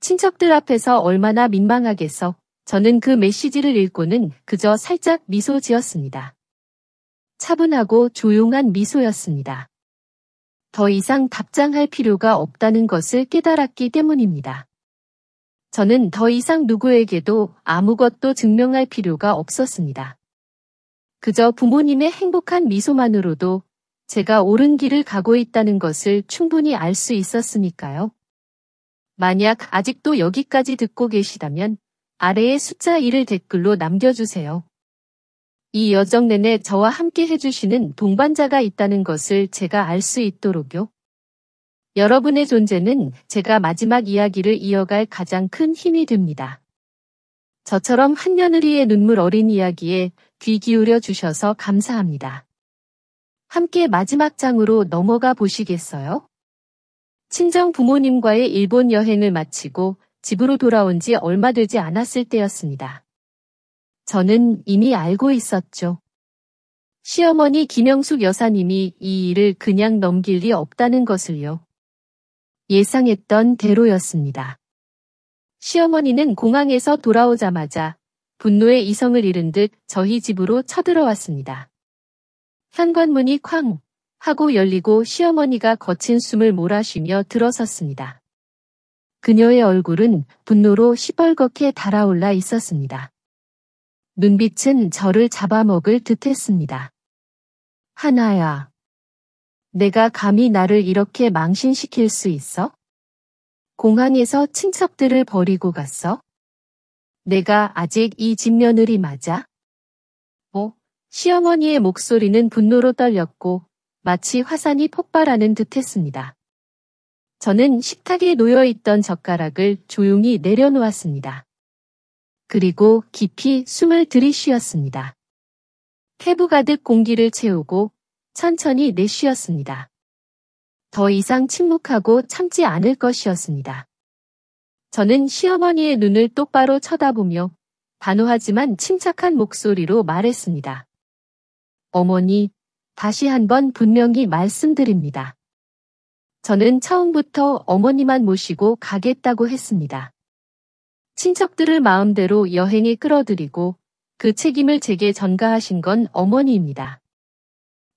친척들 앞에서 얼마나 민망하겠어. 저는 그 메시지를 읽고는 그저 살짝 미소 지었습니다. 차분하고 조용한 미소였습니다. 더 이상 답장할 필요가 없다는 것을 깨달았기 때문입니다. 저는 더 이상 누구에게도 아무것도 증명할 필요가 없었습니다. 그저 부모님의 행복한 미소만으로도 제가 옳은 길을 가고 있다는 것을 충분히 알 수 있었으니까요. 만약 아직도 여기까지 듣고 계시다면 아래에 숫자 1을 댓글로 남겨주세요. 이 여정 내내 저와 함께 해주시는 동반자가 있다는 것을 제가 알 수 있도록요. 여러분의 존재는 제가 마지막 이야기를 이어갈 가장 큰 힘이 됩니다. 저처럼 한며느리의 눈물 어린 이야기에 귀 기울여 주셔서 감사합니다. 함께 마지막 장으로 넘어가 보시겠어요? 친정 부모님과의 일본 여행을 마치고 집으로 돌아온 지 얼마 되지 않았을 때였습니다. 저는 이미 알고 있었죠. 시어머니 김영숙 여사님이 이 일을 그냥 넘길 리 없다는 것을요. 예상했던 대로였습니다. 시어머니는 공항에서 돌아오자마자 분노의 이성을 잃은 듯 저희 집으로 쳐들어왔습니다. 현관문이 쾅 하고 열리고 시어머니가 거친 숨을 몰아쉬며 들어섰습니다. 그녀의 얼굴은 분노로 시뻘겋게 달아올라 있었습니다. 눈빛은 저를 잡아먹을 듯했습니다. 하나야, 내가 감히 나를 이렇게 망신시킬 수 있어? 공항에서 친척들을 버리고 갔어? 내가 아직 이 집 며느리 맞아? 시어머니의 목소리는 분노로 떨렸고 마치 화산이 폭발하는 듯했습니다. 저는 식탁에 놓여있던 젓가락을 조용히 내려놓았습니다. 그리고 깊이 숨을 들이쉬었습니다. 폐부 가득 공기를 채우고 천천히 내쉬었습니다. 더 이상 침묵하고 참지 않을 것이었습니다. 저는 시어머니의 눈을 똑바로 쳐다보며 단호하지만 침착한 목소리로 말했습니다. 어머니, 다시 한번 분명히 말씀드립니다. 저는 처음부터 어머니만 모시고 가겠다고 했습니다. 친척들을 마음대로 여행에 끌어들이고 그 책임을 제게 전가하신 건 어머니입니다.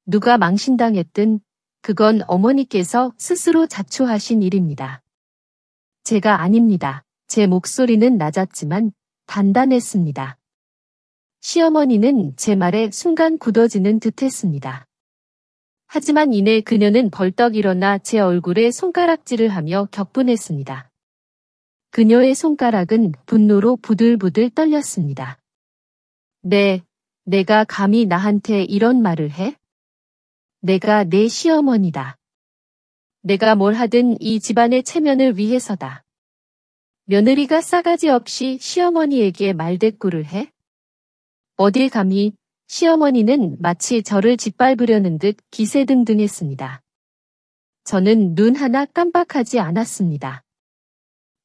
누가 망신당했든 그건 어머니께서 스스로 자초하신 일입니다. 제가 아닙니다. 제 목소리는 낮았지만 단단했습니다. 시어머니는 제 말에 순간 굳어지는 듯했습니다. 하지만 이내 그녀는 벌떡 일어나 제 얼굴에 손가락질을 하며 격분했습니다. 그녀의 손가락은 분노로 부들부들 떨렸습니다. 내가 감히 나한테 이런 말을 해? 내가 내 시어머니다. 내가 뭘 하든 이 집안의 체면을 위해서다. 며느리가 싸가지 없이 시어머니에게 말대꾸를 해? 어딜 감히. 시어머니는 마치 저를 짓밟으려는 듯 기세등등했습니다. 저는 눈 하나 깜빡하지 않았습니다.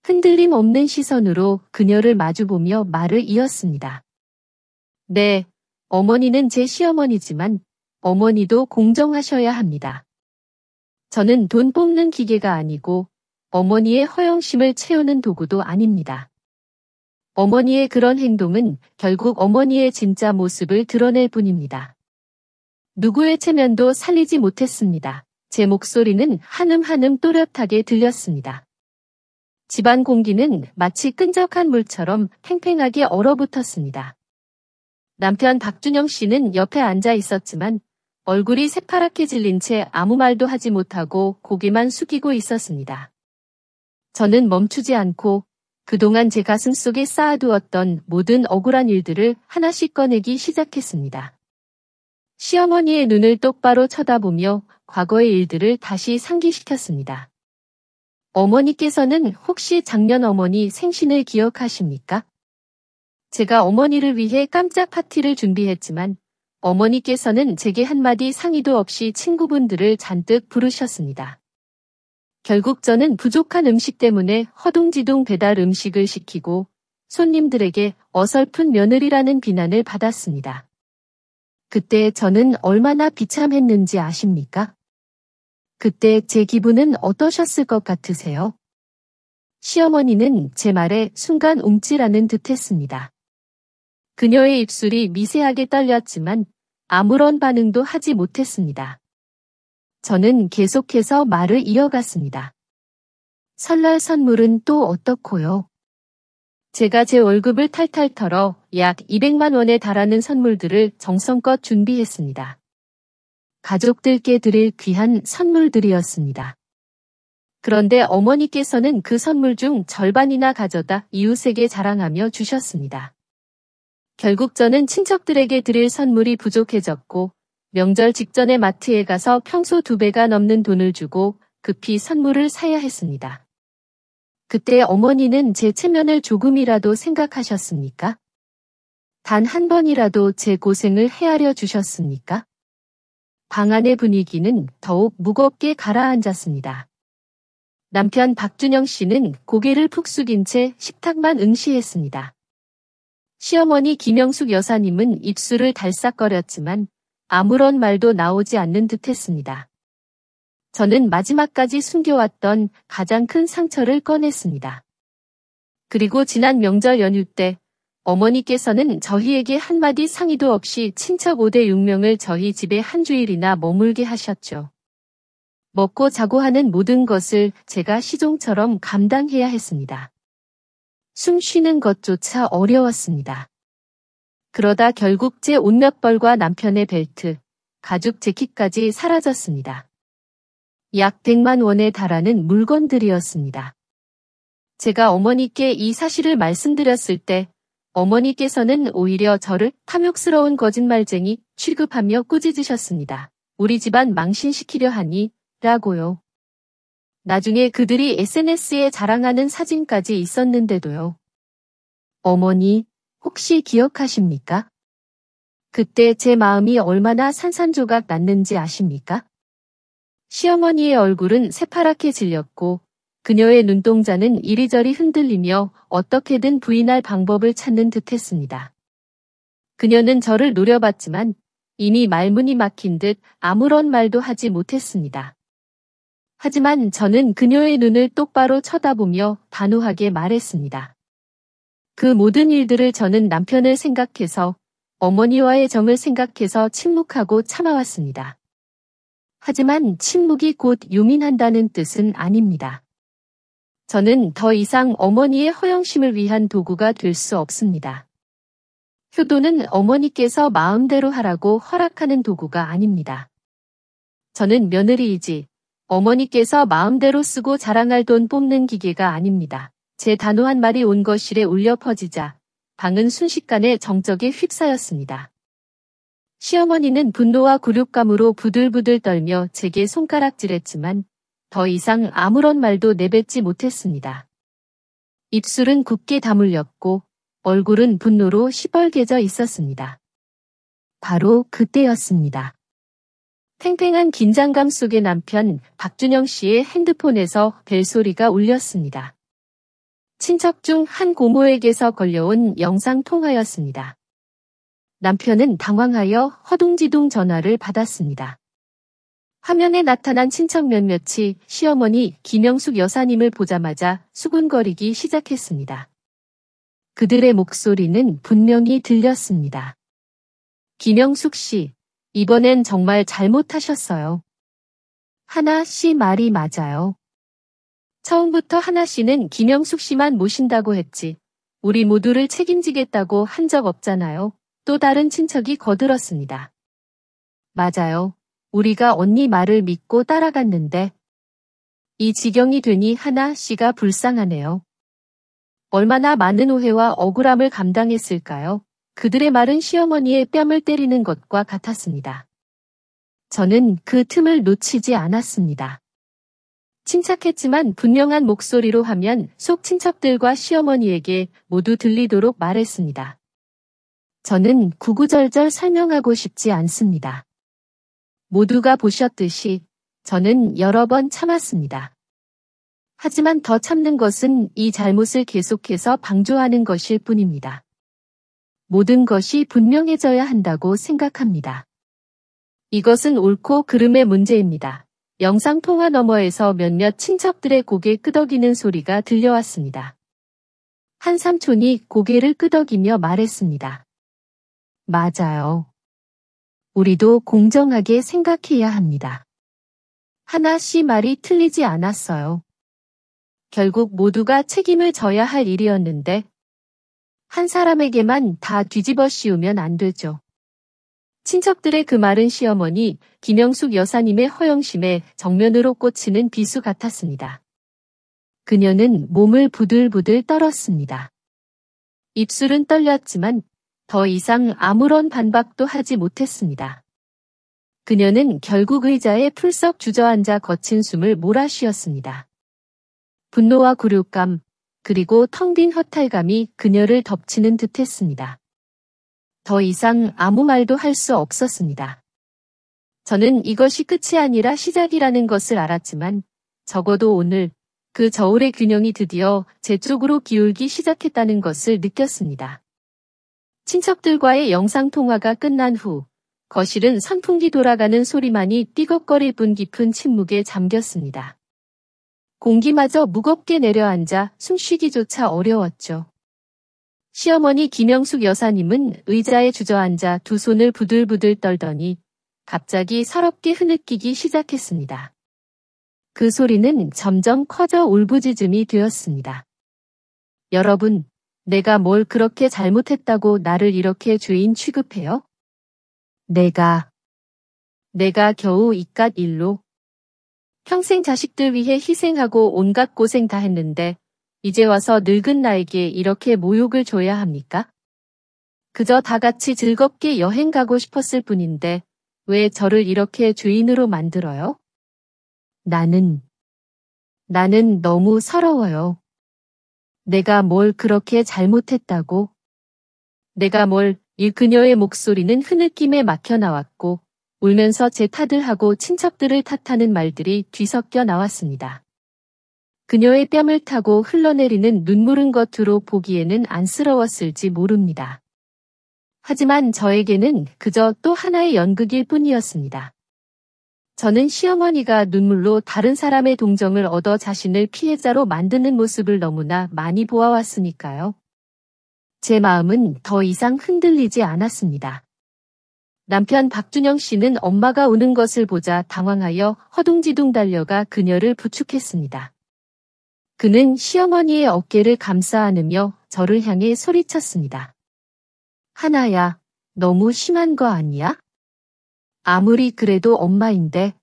흔들림 없는 시선으로 그녀를 마주보며 말을 이었습니다. 네, 어머니는 제 시어머니지만 어머니도 공정하셔야 합니다. 저는 돈 뽑는 기계가 아니고 어머니의 허영심을 채우는 도구도 아닙니다. 어머니의 그런 행동은 결국 어머니의 진짜 모습을 드러낼 뿐입니다. 누구의 체면도 살리지 못했습니다. 제 목소리는 한음 또렷하게 들렸습니다. 집안 공기는 마치 끈적한 물처럼 팽팽하게 얼어붙었습니다. 남편 박준영 씨는 옆에 앉아 있었지만 얼굴이 새파랗게 질린 채 아무 말도 하지 못하고 고개만 숙이고 있었습니다. 저는 멈추지 않고 그동안 제 가슴 속에 쌓아두었던 모든 억울한 일들을 하나씩 꺼내기 시작했습니다. 시어머니의 눈을 똑바로 쳐다보며 과거의 일들을 다시 상기시켰습니다. 어머니께서는 혹시 작년 어머니 생신을 기억하십니까? 제가 어머니를 위해 깜짝 파티를 준비했지만 어머니께서는 제게 한마디 상의도 없이 친구분들을 잔뜩 부르셨습니다. 결국 저는 부족한 음식 때문에 허둥지둥 배달 음식을 시키고 손님들에게 어설픈 며느리라는 비난을 받았습니다. 그때 저는 얼마나 비참했는지 아십니까? 그때 제 기분은 어떠셨을 것 같으세요? 시어머니는 제 말에 순간 움찔하는 듯했습니다. 그녀의 입술이 미세하게 떨렸지만 아무런 반응도 하지 못했습니다. 저는 계속해서 말을 이어갔습니다. 설날 선물은 또 어떻고요? 제가 제 월급을 탈탈 털어 약 200만 원에 달하는 선물들을 정성껏 준비했습니다. 가족들께 드릴 귀한 선물들이었습니다. 그런데 어머니께서는 그 선물 중 절반이나 가져다 이웃에게 자랑하며 주셨습니다. 결국 저는 친척들에게 드릴 선물이 부족해졌고 명절 직전에 마트에 가서 평소 2배가 넘는 돈을 주고 급히 선물을 사야 했습니다. 그때 어머니는 제 체면을 조금이라도 생각하셨습니까? 단 한 번이라도 제 고생을 헤아려 주셨습니까? 방 안의 분위기는 더욱 무겁게 가라앉았습니다. 남편 박준영 씨는 고개를 푹 숙인 채 식탁만 응시했습니다. 시어머니 김영숙 여사님은 입술을 달싹거렸지만 아무런 말도 나오지 않는 듯했습니다. 저는 마지막까지 숨겨왔던 가장 큰 상처를 꺼냈습니다. 그리고 지난 명절 연휴 때 어머니께서는 저희에게 한마디 상의도 없이 친척 5대 6명을 저희 집에 한 주일이나 머물게 하셨죠. 먹고 자고 하는 모든 것을 제가 시종처럼 감당해야 했습니다. 숨 쉬는 것조차 어려웠습니다. 그러다 결국 제 옷 몇 벌과 남편의 벨트, 가죽 재킷까지 사라졌습니다. 약 100만 원에 달하는 물건들이었습니다. 제가 어머니께 이 사실을 말씀드렸을 때 어머니께서는 오히려 저를 탐욕스러운 거짓말쟁이 취급하며 꾸짖으셨습니다. 우리 집안 망신시키려 하니? 라고요. 나중에 그들이 SNS에 자랑하는 사진까지 있었는데도요. 어머니, 혹시 기억하십니까? 그때 제 마음이 얼마나 산산조각 났는지 아십니까? 시어머니의 얼굴은 새파랗게 질렸고 그녀의 눈동자는 이리저리 흔들리며 어떻게든 부인할 방법을 찾는 듯했습니다. 그녀는 저를 노려봤지만 이미 말문이 막힌 듯 아무런 말도 하지 못했습니다. 하지만 저는 그녀의 눈을 똑바로 쳐다보며 단호하게 말했습니다. 그 모든 일들을 저는 남편을 생각해서 어머니와의 정을 생각해서 침묵하고 참아왔습니다. 하지만 침묵이 곧 유민한다는 뜻은 아닙니다. 저는 더 이상 어머니의 허영심을 위한 도구가 될 수 없습니다. 효도는 어머니께서 마음대로 하라고 허락하는 도구가 아닙니다. 저는 며느리이지 어머니께서 마음대로 쓰고 자랑할 돈 뽑는 기계가 아닙니다. 제 단호한 말이 온 거실에 울려 퍼지자 방은 순식간에 정적에 휩싸였습니다. 시어머니는 분노와 굴욕감으로 부들부들 떨며 제게 손가락질했지만 더 이상 아무런 말도 내뱉지 못했습니다. 입술은 굳게 다물렸고 얼굴은 분노로 시뻘개져 있었습니다. 바로 그때였습니다. 팽팽한 긴장감 속의 남편 박준영 씨의 핸드폰에서 벨소리가 울렸습니다. 친척 중 한 고모에게서 걸려온 영상통화였습니다. 남편은 당황하여 허둥지둥 전화를 받았습니다. 화면에 나타난 친척 몇몇이 시어머니 김영숙 여사님을 보자마자 수군거리기 시작했습니다. 그들의 목소리는 분명히 들렸습니다. 김영숙 씨, 이번엔 정말 잘못하셨어요. 하나 씨 말이 맞아요. 처음부터 하나 씨는 김영숙 씨만 모신다고 했지 우리 모두를 책임지겠다고 한 적 없잖아요. 또 다른 친척이 거들었습니다. 맞아요. 우리가 언니 말을 믿고 따라갔는데 이 지경이 되니 하나 씨가 불쌍하네요. 얼마나 많은 오해와 억울함을 감당했을까요? 그들의 말은 시어머니의 뺨을 때리는 것과 같았습니다. 저는 그 틈을 놓치지 않았습니다. 침착했지만 분명한 목소리로 하면 속 친척들과 시어머니에게 모두 들리도록 말했습니다. 저는 구구절절 설명하고 싶지 않습니다. 모두가 보셨듯이 저는 여러 번 참았습니다. 하지만 더 참는 것은 이 잘못을 계속해서 방조하는 것일 뿐입니다. 모든 것이 분명해져야 한다고 생각합니다. 이것은 옳고 그름의 문제입니다. 영상통화 너머에서 몇몇 친척들의 고개 끄덕이는 소리가 들려왔습니다. 한 삼촌이 고개를 끄덕이며 말했습니다. 맞아요. 우리도 공정하게 생각해야 합니다. 하나 씨 말이 틀리지 않았어요. 결국 모두가 책임을 져야 할 일이었는데 한 사람에게만 다 뒤집어 씌우면 안 되죠. 친척들의 그 말은 시어머니 김영숙 여사님의 허영심에 정면으로 꽂히는 비수 같았습니다. 그녀는 몸을 부들부들 떨었습니다. 입술은 떨렸지만 더 이상 아무런 반박도 하지 못했습니다. 그녀는 결국 의자에 풀썩 주저앉아 거친 숨을 몰아쉬었습니다. 분노와 굴욕감, 그리고 텅 빈 허탈감이 그녀를 덮치는 듯했습니다. 더 이상 아무 말도 할 수 없었습니다. 저는 이것이 끝이 아니라 시작이라는 것을 알았지만 적어도 오늘 그 저울의 균형이 드디어 제 쪽으로 기울기 시작했다는 것을 느꼈습니다. 친척들과의 영상통화가 끝난 후 거실은 선풍기 돌아가는 소리만이 띠걱거릴 뿐 깊은 침묵에 잠겼습니다. 공기마저 무겁게 내려앉아 숨쉬기조차 어려웠죠. 시어머니 김영숙 여사님은 의자에 주저앉아 두 손을 부들부들 떨더니 갑자기 서럽게 흐느끼기 시작했습니다. 그 소리는 점점 커져 울부짖음이 되었습니다. 여러분, 내가 뭘 그렇게 잘못했다고 나를 이렇게 죄인 취급해요? 내가 겨우 이깟 일로 평생 자식들 위해 희생하고 온갖 고생 다 했는데 이제 와서 늙은 나에게 이렇게 모욕을 줘야 합니까? 그저 다 같이 즐겁게 여행 가고 싶었을 뿐인데 왜 저를 이렇게 죄인으로 만들어요? 나는 너무 서러워요. 내가 뭘 그렇게 잘못했다고? 그녀의 목소리는 흐느낌에 막혀 나왔고 울면서 제 탓을 하고 친척들을 탓하는 말들이 뒤섞여 나왔습니다. 그녀의 뺨을 타고 흘러내리는 눈물은 겉으로 보기에는 안쓰러웠을지 모릅니다. 하지만 저에게는 그저 또 하나의 연극일 뿐이었습니다. 저는 시어머니가 눈물로 다른 사람의 동정을 얻어 자신을 피해자로 만드는 모습을 너무나 많이 보아왔으니까요. 제 마음은 더 이상 흔들리지 않았습니다. 남편 박준영 씨는 엄마가 우는 것을 보자 당황하여 허둥지둥 달려가 그녀를 부축했습니다. 그는 시어머니의 어깨를 감싸 안으며 저를 향해 소리쳤습니다. 하나야, 너무 심한 거 아니야? 아무리 그래도 엄마인데.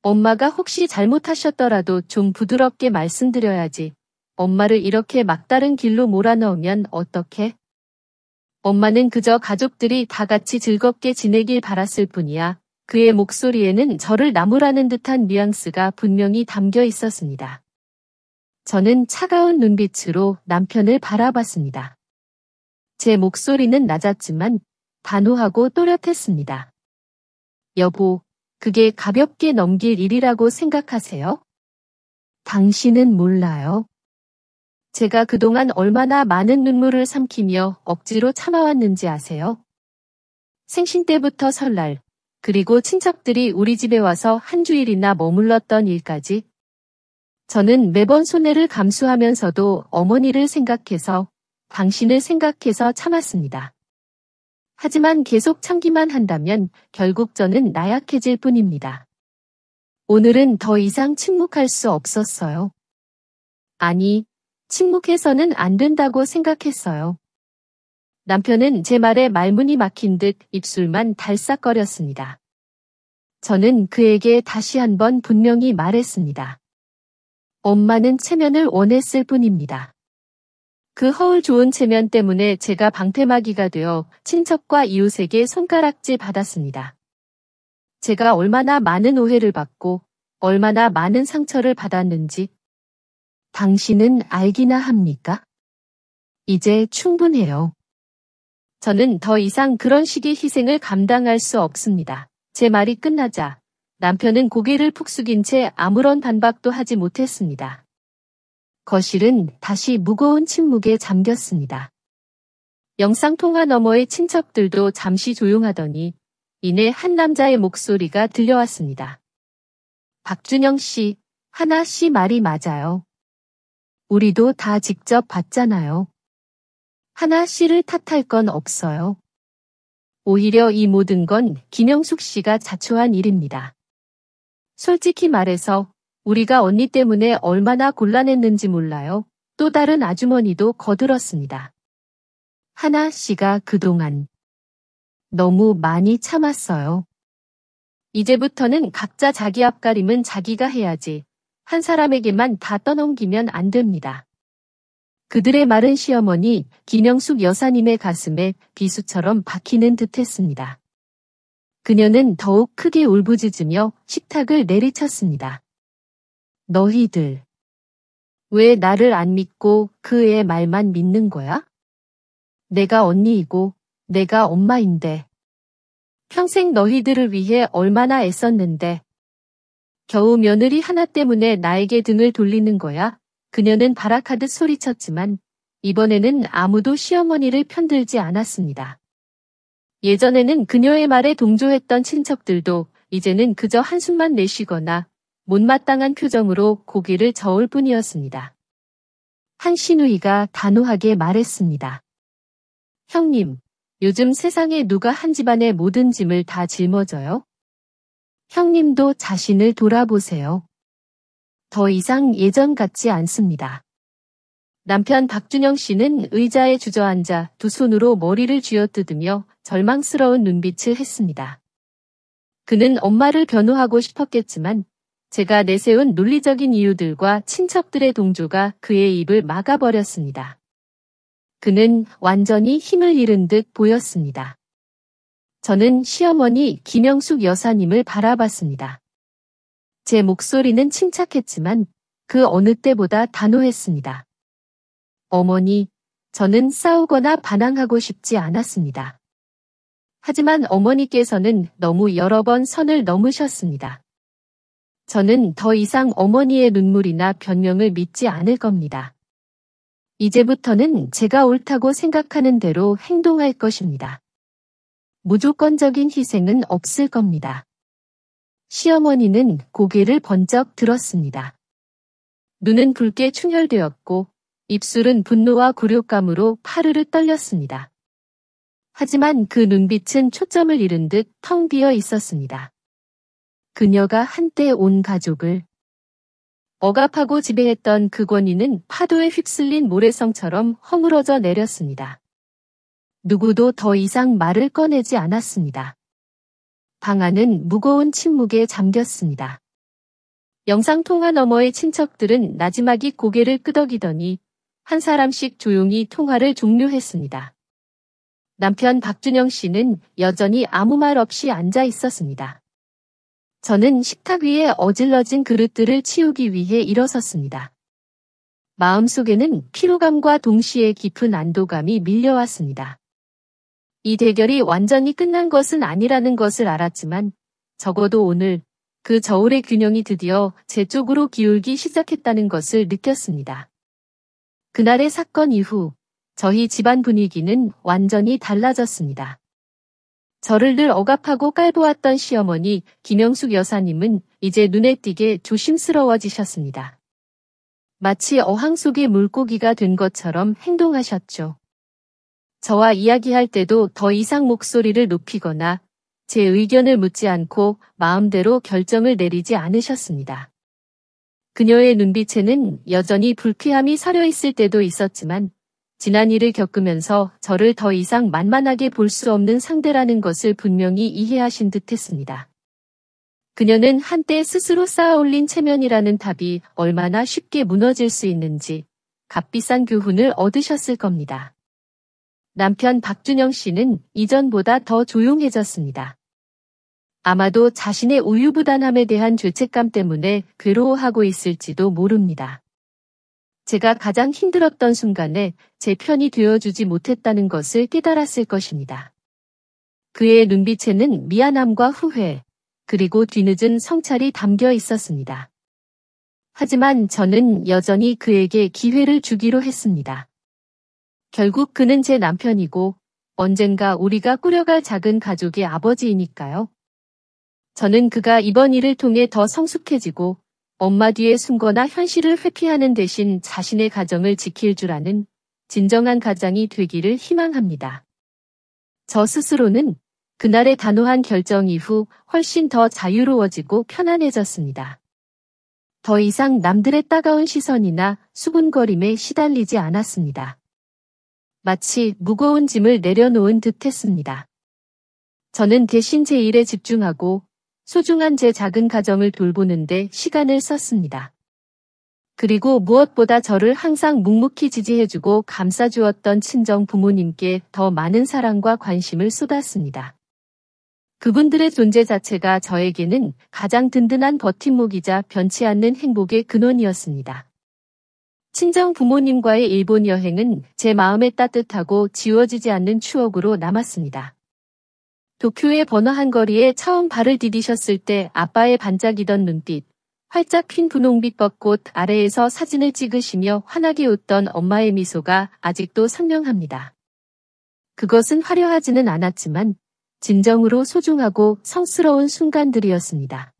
엄마가 혹시 잘못하셨더라도 좀 부드럽게 말씀드려야지. 엄마를 이렇게 막다른 길로 몰아넣으면 어떡해? 엄마는 그저 가족들이 다 같이 즐겁게 지내길 바랐을 뿐이야. 그의 목소리에는 저를 나무라는 듯한 뉘앙스가 분명히 담겨 있었습니다. 저는 차가운 눈빛으로 남편을 바라봤습니다. 제 목소리는 낮았지만 단호하고 또렷했습니다. 여보, 그게 가볍게 넘길 일이라고 생각하세요? 당신은 몰라요. 제가 그동안 얼마나 많은 눈물을 삼키며 억지로 참아왔는지 아세요? 생신 때부터 설날, 그리고 친척들이 우리 집에 와서 한 주일이나 머물렀던 일까지. 저는 매번 손해를 감수하면서도 어머니를 생각해서, 당신을 생각해서 참았습니다. 하지만 계속 참기만 한다면 결국 저는 나약해질 뿐입니다. 오늘은 더 이상 침묵할 수 없었어요. 아니, 침묵해서는 안 된다고 생각했어요. 남편은 제 말에 말문이 막힌 듯 입술만 달싹거렸습니다. 저는 그에게 다시 한번 분명히 말했습니다. 엄마는 체면을 원했을 뿐입니다. 그 허울 좋은 체면 때문에 제가 방패막이가 되어 친척과 이웃에게 손가락질 받았습니다. 제가 얼마나 많은 오해를 받고 얼마나 많은 상처를 받았는지 당신은 알기나 합니까? 이제 충분해요. 저는 더 이상 그런 식의 희생을 감당할 수 없습니다. 제 말이 끝나자 남편은 고개를 푹 숙인 채 아무런 반박도 하지 못했습니다. 거실은 다시 무거운 침묵에 잠겼습니다. 영상통화 너머의 친척들도 잠시 조용하더니 이내 한 남자의 목소리가 들려왔습니다. 박준영 씨, 하나 씨 말이 맞아요. 우리도 다 직접 봤잖아요. 하나 씨를 탓할 건 없어요. 오히려 이 모든 건 김영숙 씨가 자초한 일입니다. 솔직히 말해서 우리가 언니 때문에 얼마나 곤란했는지 몰라요. 또 다른 아주머니도 거들었습니다. 하나 씨가 그동안 너무 많이 참았어요. 이제부터는 각자 자기 앞가림은 자기가 해야지. 한 사람에게만 다 떠넘기면 안 됩니다. 그들의 마른 시어머니 김영숙 여사님의 가슴에 비수처럼 박히는 듯했습니다. 그녀는 더욱 크게 울부짖으며 식탁을 내리쳤습니다. 너희들, 왜 나를 안 믿고 그 애 말만 믿는 거야? 내가 언니이고 내가 엄마인데. 평생 너희들을 위해 얼마나 애썼는데. 겨우 며느리 하나 때문에 나에게 등을 돌리는 거야? 그녀는 발악하듯 소리쳤지만 이번에는 아무도 시어머니를 편들지 않았습니다. 예전에는 그녀의 말에 동조했던 친척들도 이제는 그저 한숨만 내쉬거나 못마땅한 표정으로 고개를 저을 뿐이었습니다. 한 시누이가 단호하게 말했습니다. 형님, 요즘 세상에 누가 한 집안의 모든 짐을 다 짊어져요? 형님도 자신을 돌아보세요. 더 이상 예전 같지 않습니다. 남편 박준영 씨는 의자에 주저앉아 두 손으로 머리를 쥐어뜯으며 절망스러운 눈빛을 했습니다. 그는 엄마를 변호하고 싶었겠지만 제가 내세운 논리적인 이유들과 친척들의 동조가 그의 입을 막아버렸습니다. 그는 완전히 힘을 잃은 듯 보였습니다. 저는 시어머니 김영숙 여사님을 바라봤습니다. 제 목소리는 침착했지만 그 어느 때보다 단호했습니다. 어머니, 저는 싸우거나 반항하고 싶지 않았습니다. 하지만 어머니께서는 너무 여러 번 선을 넘으셨습니다. 저는 더 이상 어머니의 눈물이나 변명을 믿지 않을 겁니다. 이제부터는 제가 옳다고 생각하는 대로 행동할 것입니다. 무조건적인 희생은 없을 겁니다. 시어머니는 고개를 번쩍 들었습니다. 눈은 붉게 충혈되었고 입술은 분노와 굴욕감으로 파르르 떨렸습니다. 하지만 그 눈빛은 초점을 잃은 듯 텅 비어 있었습니다. 그녀가 한때 온 가족을 억압하고 지배했던 그 권위는 파도에 휩쓸린 모래성처럼 허물어져 내렸습니다. 누구도 더 이상 말을 꺼내지 않았습니다. 방 안은 무거운 침묵에 잠겼습니다. 영상통화 너머의 친척들은 나지막이 고개를 끄덕이더니 한 사람씩 조용히 통화를 종료했습니다. 남편 박준영 씨는 여전히 아무 말 없이 앉아 있었습니다. 저는 식탁 위에 어질러진 그릇들을 치우기 위해 일어섰습니다. 마음속에는 피로감과 동시에 깊은 안도감이 밀려왔습니다. 이 대결이 완전히 끝난 것은 아니라는 것을 알았지만 적어도 오늘 그 저울의 균형이 드디어 제 쪽으로 기울기 시작했다는 것을 느꼈습니다. 그날의 사건 이후 저희 집안 분위기는 완전히 달라졌습니다. 저를 늘 억압하고 깔보았던 시어머니 김영숙 여사님은 이제 눈에 띄게 조심스러워지셨습니다. 마치 어항 속의 물고기가 된 것처럼 행동하셨죠. 저와 이야기할 때도 더 이상 목소리를 높이거나 제 의견을 묻지 않고 마음대로 결정을 내리지 않으셨습니다. 그녀의 눈빛에는 여전히 불쾌함이 서려 있을 때도 있었지만 지난 일을 겪으면서 저를 더 이상 만만하게 볼 수 없는 상대라는 것을 분명히 이해하신 듯했습니다. 그녀는 한때 스스로 쌓아올린 체면이라는 탑이 얼마나 쉽게 무너질 수 있는지 값비싼 교훈을 얻으셨을 겁니다. 남편 박준영 씨는 이전보다 더 조용해졌습니다. 아마도 자신의 우유부단함에 대한 죄책감 때문에 괴로워하고 있을지도 모릅니다. 제가 가장 힘들었던 순간에 제 편이 되어주지 못했다는 것을 깨달았을 것입니다. 그의 눈빛에는 미안함과 후회, 그리고 뒤늦은 성찰이 담겨 있었습니다. 하지만 저는 여전히 그에게 기회를 주기로 했습니다. 결국 그는 제 남편이고 언젠가 우리가 꾸려갈 작은 가족의 아버지이니까요. 저는 그가 이번 일을 통해 더 성숙해지고 엄마 뒤에 숨거나 현실을 회피하는 대신 자신의 가정을 지킬 줄 아는 진정한 가장이 되기를 희망합니다. 저 스스로는 그날의 단호한 결정 이후 훨씬 더 자유로워지고 편안해졌습니다. 더 이상 남들의 따가운 시선이나 수군거림에 시달리지 않았습니다. 마치 무거운 짐을 내려놓은 듯했습니다. 저는 대신 제 일에 집중하고 소중한 제 작은 가정을 돌보는데 시간을 썼습니다. 그리고 무엇보다 저를 항상 묵묵히 지지해주고 감싸주었던 친정 부모님께 더 많은 사랑과 관심을 쏟았습니다. 그분들의 존재 자체가 저에게는 가장 든든한 버팀목이자 변치 않는 행복의 근원이었습니다. 친정 부모님과의 일본 여행은 제 마음에 따뜻하고 지워지지 않는 추억으로 남았습니다. 도쿄의 번화한 거리에 처음 발을 디디셨을 때 아빠의 반짝이던 눈빛, 활짝 핀 분홍빛 벚꽃 아래에서 사진을 찍으시며 환하게 웃던 엄마의 미소가 아직도 선명합니다. 그것은 화려하지는 않았지만 진정으로 소중하고 성스러운 순간들이었습니다.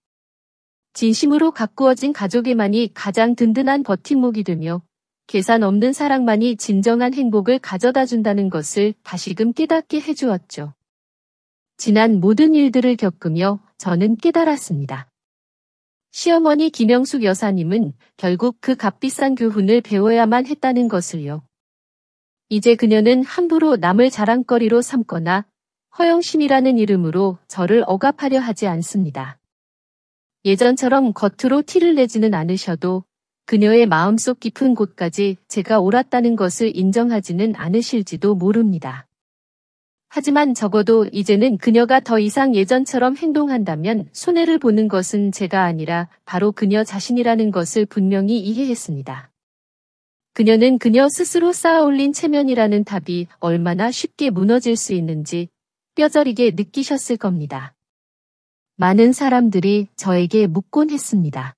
진심으로 가꾸어진 가족에만이 가장 든든한 버팀목이 되며 계산 없는 사랑만이 진정한 행복을 가져다 준다는 것을 다시금 깨닫게 해주었죠. 지난 모든 일들을 겪으며 저는 깨달았습니다. 시어머니 김영숙 여사님은 결국 그 값비싼 교훈을 배워야만 했다는 것을요. 이제 그녀는 함부로 남을 자랑거리로 삼거나 허영심이라는 이름으로 저를 억압하려 하지 않습니다. 예전처럼 겉으로 티를 내지는 않으셔도 그녀의 마음속 깊은 곳까지 제가 옳았다는 것을 인정하지는 않으실지도 모릅니다. 하지만 적어도 이제는 그녀가 더 이상 예전처럼 행동한다면 손해를 보는 것은 제가 아니라 바로 그녀 자신이라는 것을 분명히 이해했습니다. 그녀는 그녀 스스로 쌓아올린 체면이라는 탑이 얼마나 쉽게 무너질 수 있는지 뼈저리게 느끼셨을 겁니다. 많은 사람들이 저에게 묻곤 했습니다.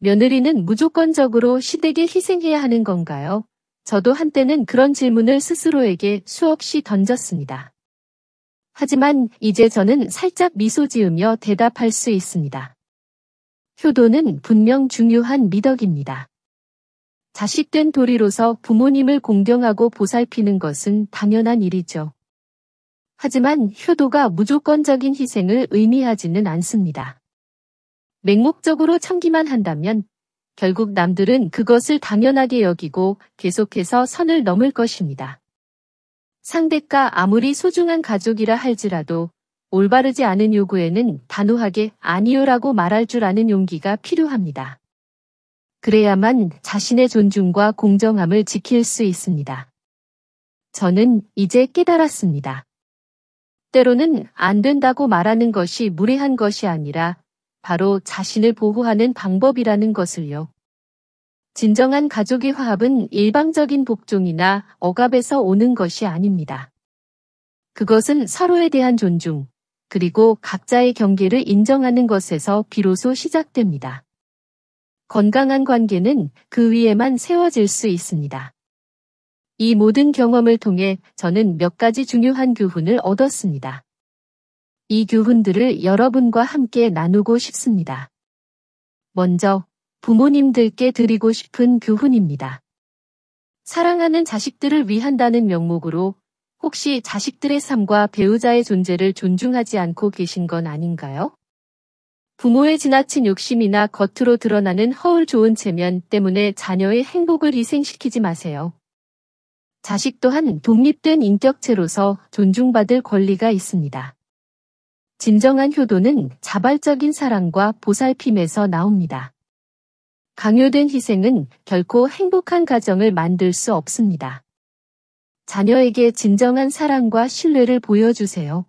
며느리는 무조건적으로 시댁에 희생해야 하는 건가요? 저도 한때는 그런 질문을 스스로에게 수없이 던졌습니다. 하지만 이제 저는 살짝 미소 지으며 대답할 수 있습니다. 효도는 분명 중요한 미덕입니다. 자식된 도리로서 부모님을 공경하고 보살피는 것은 당연한 일이죠. 하지만 효도가 무조건적인 희생을 의미하지는 않습니다. 맹목적으로 참기만 한다면 결국 남들은 그것을 당연하게 여기고 계속해서 선을 넘을 것입니다. 상대가 아무리 소중한 가족이라 할지라도 올바르지 않은 요구에는 단호하게 아니요라고 말할 줄 아는 용기가 필요합니다. 그래야만 자신의 존중과 공정함을 지킬 수 있습니다. 저는 이제 깨달았습니다. 때로는 안 된다고 말하는 것이 무례한 것이 아니라 바로 자신을 보호하는 방법이라는 것을요. 진정한 가족의 화합은 일방적인 복종이나 억압에서 오는 것이 아닙니다. 그것은 서로에 대한 존중, 그리고 각자의 경계를 인정하는 것에서 비로소 시작됩니다. 건강한 관계는 그 위에만 세워질 수 있습니다. 이 모든 경험을 통해 저는 몇 가지 중요한 교훈을 얻었습니다. 이 교훈들을 여러분과 함께 나누고 싶습니다. 먼저 부모님들께 드리고 싶은 교훈입니다. 사랑하는 자식들을 위한다는 명목으로 혹시 자식들의 삶과 배우자의 존재를 존중하지 않고 계신 건 아닌가요? 부모의 지나친 욕심이나 겉으로 드러나는 허울 좋은 체면 때문에 자녀의 행복을 희생시키지 마세요. 자식 또한 독립된 인격체로서 존중받을 권리가 있습니다. 진정한 효도는 자발적인 사랑과 보살핌에서 나옵니다. 강요된 희생은 결코 행복한 가정을 만들 수 없습니다. 자녀에게 진정한 사랑과 신뢰를 보여주세요.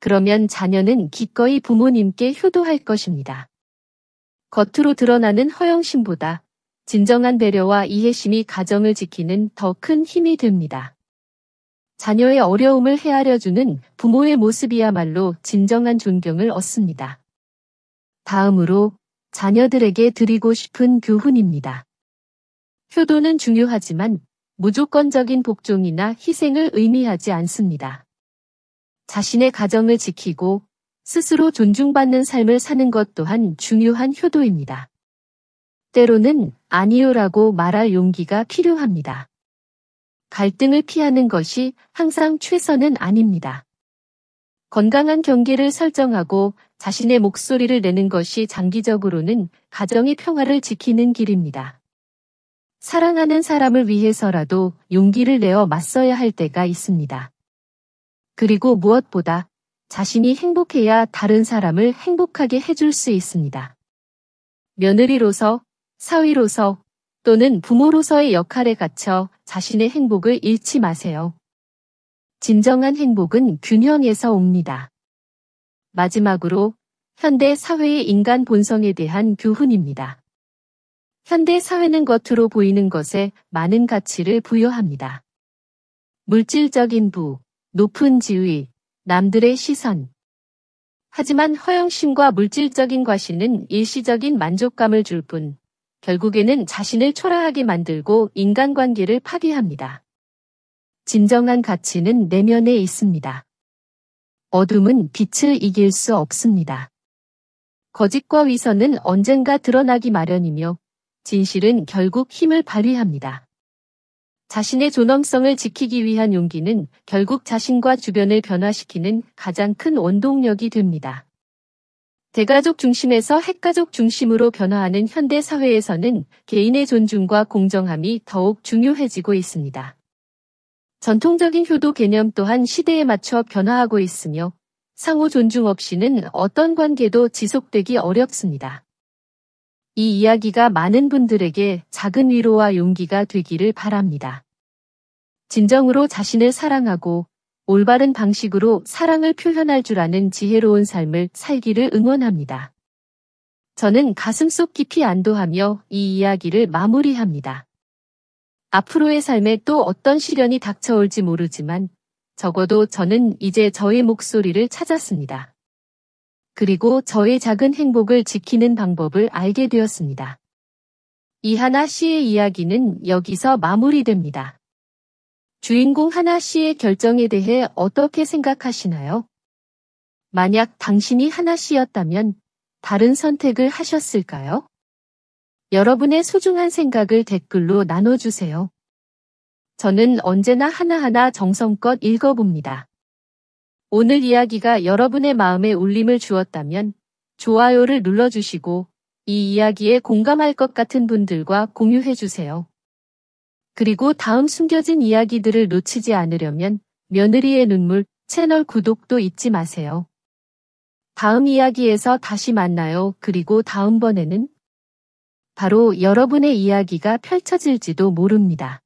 그러면 자녀는 기꺼이 부모님께 효도할 것입니다. 겉으로 드러나는 허영심보다 진정한 배려와 이해심이 가정을 지키는 더 큰 힘이 됩니다. 자녀의 어려움을 헤아려주는 부모의 모습이야말로 진정한 존경을 얻습니다. 다음으로 자녀들에게 드리고 싶은 교훈입니다. 효도는 중요하지만 무조건적인 복종이나 희생을 의미하지 않습니다. 자신의 가정을 지키고 스스로 존중받는 삶을 사는 것 또한 중요한 효도입니다. 때로는 아니요라고 말할 용기가 필요합니다. 갈등을 피하는 것이 항상 최선은 아닙니다. 건강한 경계를 설정하고 자신의 목소리를 내는 것이 장기적으로는 가정의 평화를 지키는 길입니다. 사랑하는 사람을 위해서라도 용기를 내어 맞서야 할 때가 있습니다. 그리고 무엇보다 자신이 행복해야 다른 사람을 행복하게 해줄 수 있습니다. 며느리로서, 사위로서 또는 부모로서의 역할에 갇혀 자신의 행복을 잃지 마세요. 진정한 행복은 균형에서 옵니다. 마지막으로 현대 사회의 인간 본성에 대한 교훈입니다. 현대 사회는 겉으로 보이는 것에 많은 가치를 부여합니다. 물질적인 부, 높은 지위, 남들의 시선. 하지만 허영심과 물질적인 과시는 일시적인 만족감을 줄 뿐, 결국에는 자신을 초라하게 만들고 인간관계를 파괴합니다. 진정한 가치는 내면에 있습니다. 어둠은 빛을 이길 수 없습니다. 거짓과 위선은 언젠가 드러나기 마련이며 진실은 결국 힘을 발휘합니다. 자신의 존엄성을 지키기 위한 용기는 결국 자신과 주변을 변화시키는 가장 큰 원동력이 됩니다. 대가족 중심에서 핵가족 중심으로 변화하는 현대 사회에서는 개인의 존중과 공정함이 더욱 중요해지고 있습니다. 전통적인 효도 개념 또한 시대에 맞춰 변화하고 있으며 상호 존중 없이는 어떤 관계도 지속되기 어렵습니다. 이 이야기가 많은 분들에게 작은 위로와 용기가 되기를 바랍니다. 진정으로 자신을 사랑하고 올바른 방식으로 사랑을 표현할 줄 아는 지혜로운 삶을 살기를 응원합니다. 저는 가슴속 깊이 안도하며 이 이야기를 마무리합니다. 앞으로의 삶에 또 어떤 시련이 닥쳐올지 모르지만 적어도 저는 이제 저의 목소리를 찾았습니다. 그리고 저의 작은 행복을 지키는 방법을 알게 되었습니다. 이하나 씨의 이야기는 여기서 마무리됩니다. 주인공 하나 씨의 결정에 대해 어떻게 생각하시나요? 만약 당신이 하나 씨였다면 다른 선택을 하셨을까요? 여러분의 소중한 생각을 댓글로 나눠주세요. 저는 언제나 하나하나 정성껏 읽어봅니다. 오늘 이야기가 여러분의 마음에 울림을 주었다면 좋아요를 눌러주시고 이 이야기에 공감할 것 같은 분들과 공유해주세요. 그리고 다음 숨겨진 이야기들을 놓치지 않으려면 며느리의 눈물 채널 구독도 잊지 마세요. 다음 이야기에서 다시 만나요. 그리고 다음번에는 바로 여러분의 이야기가 펼쳐질지도 모릅니다.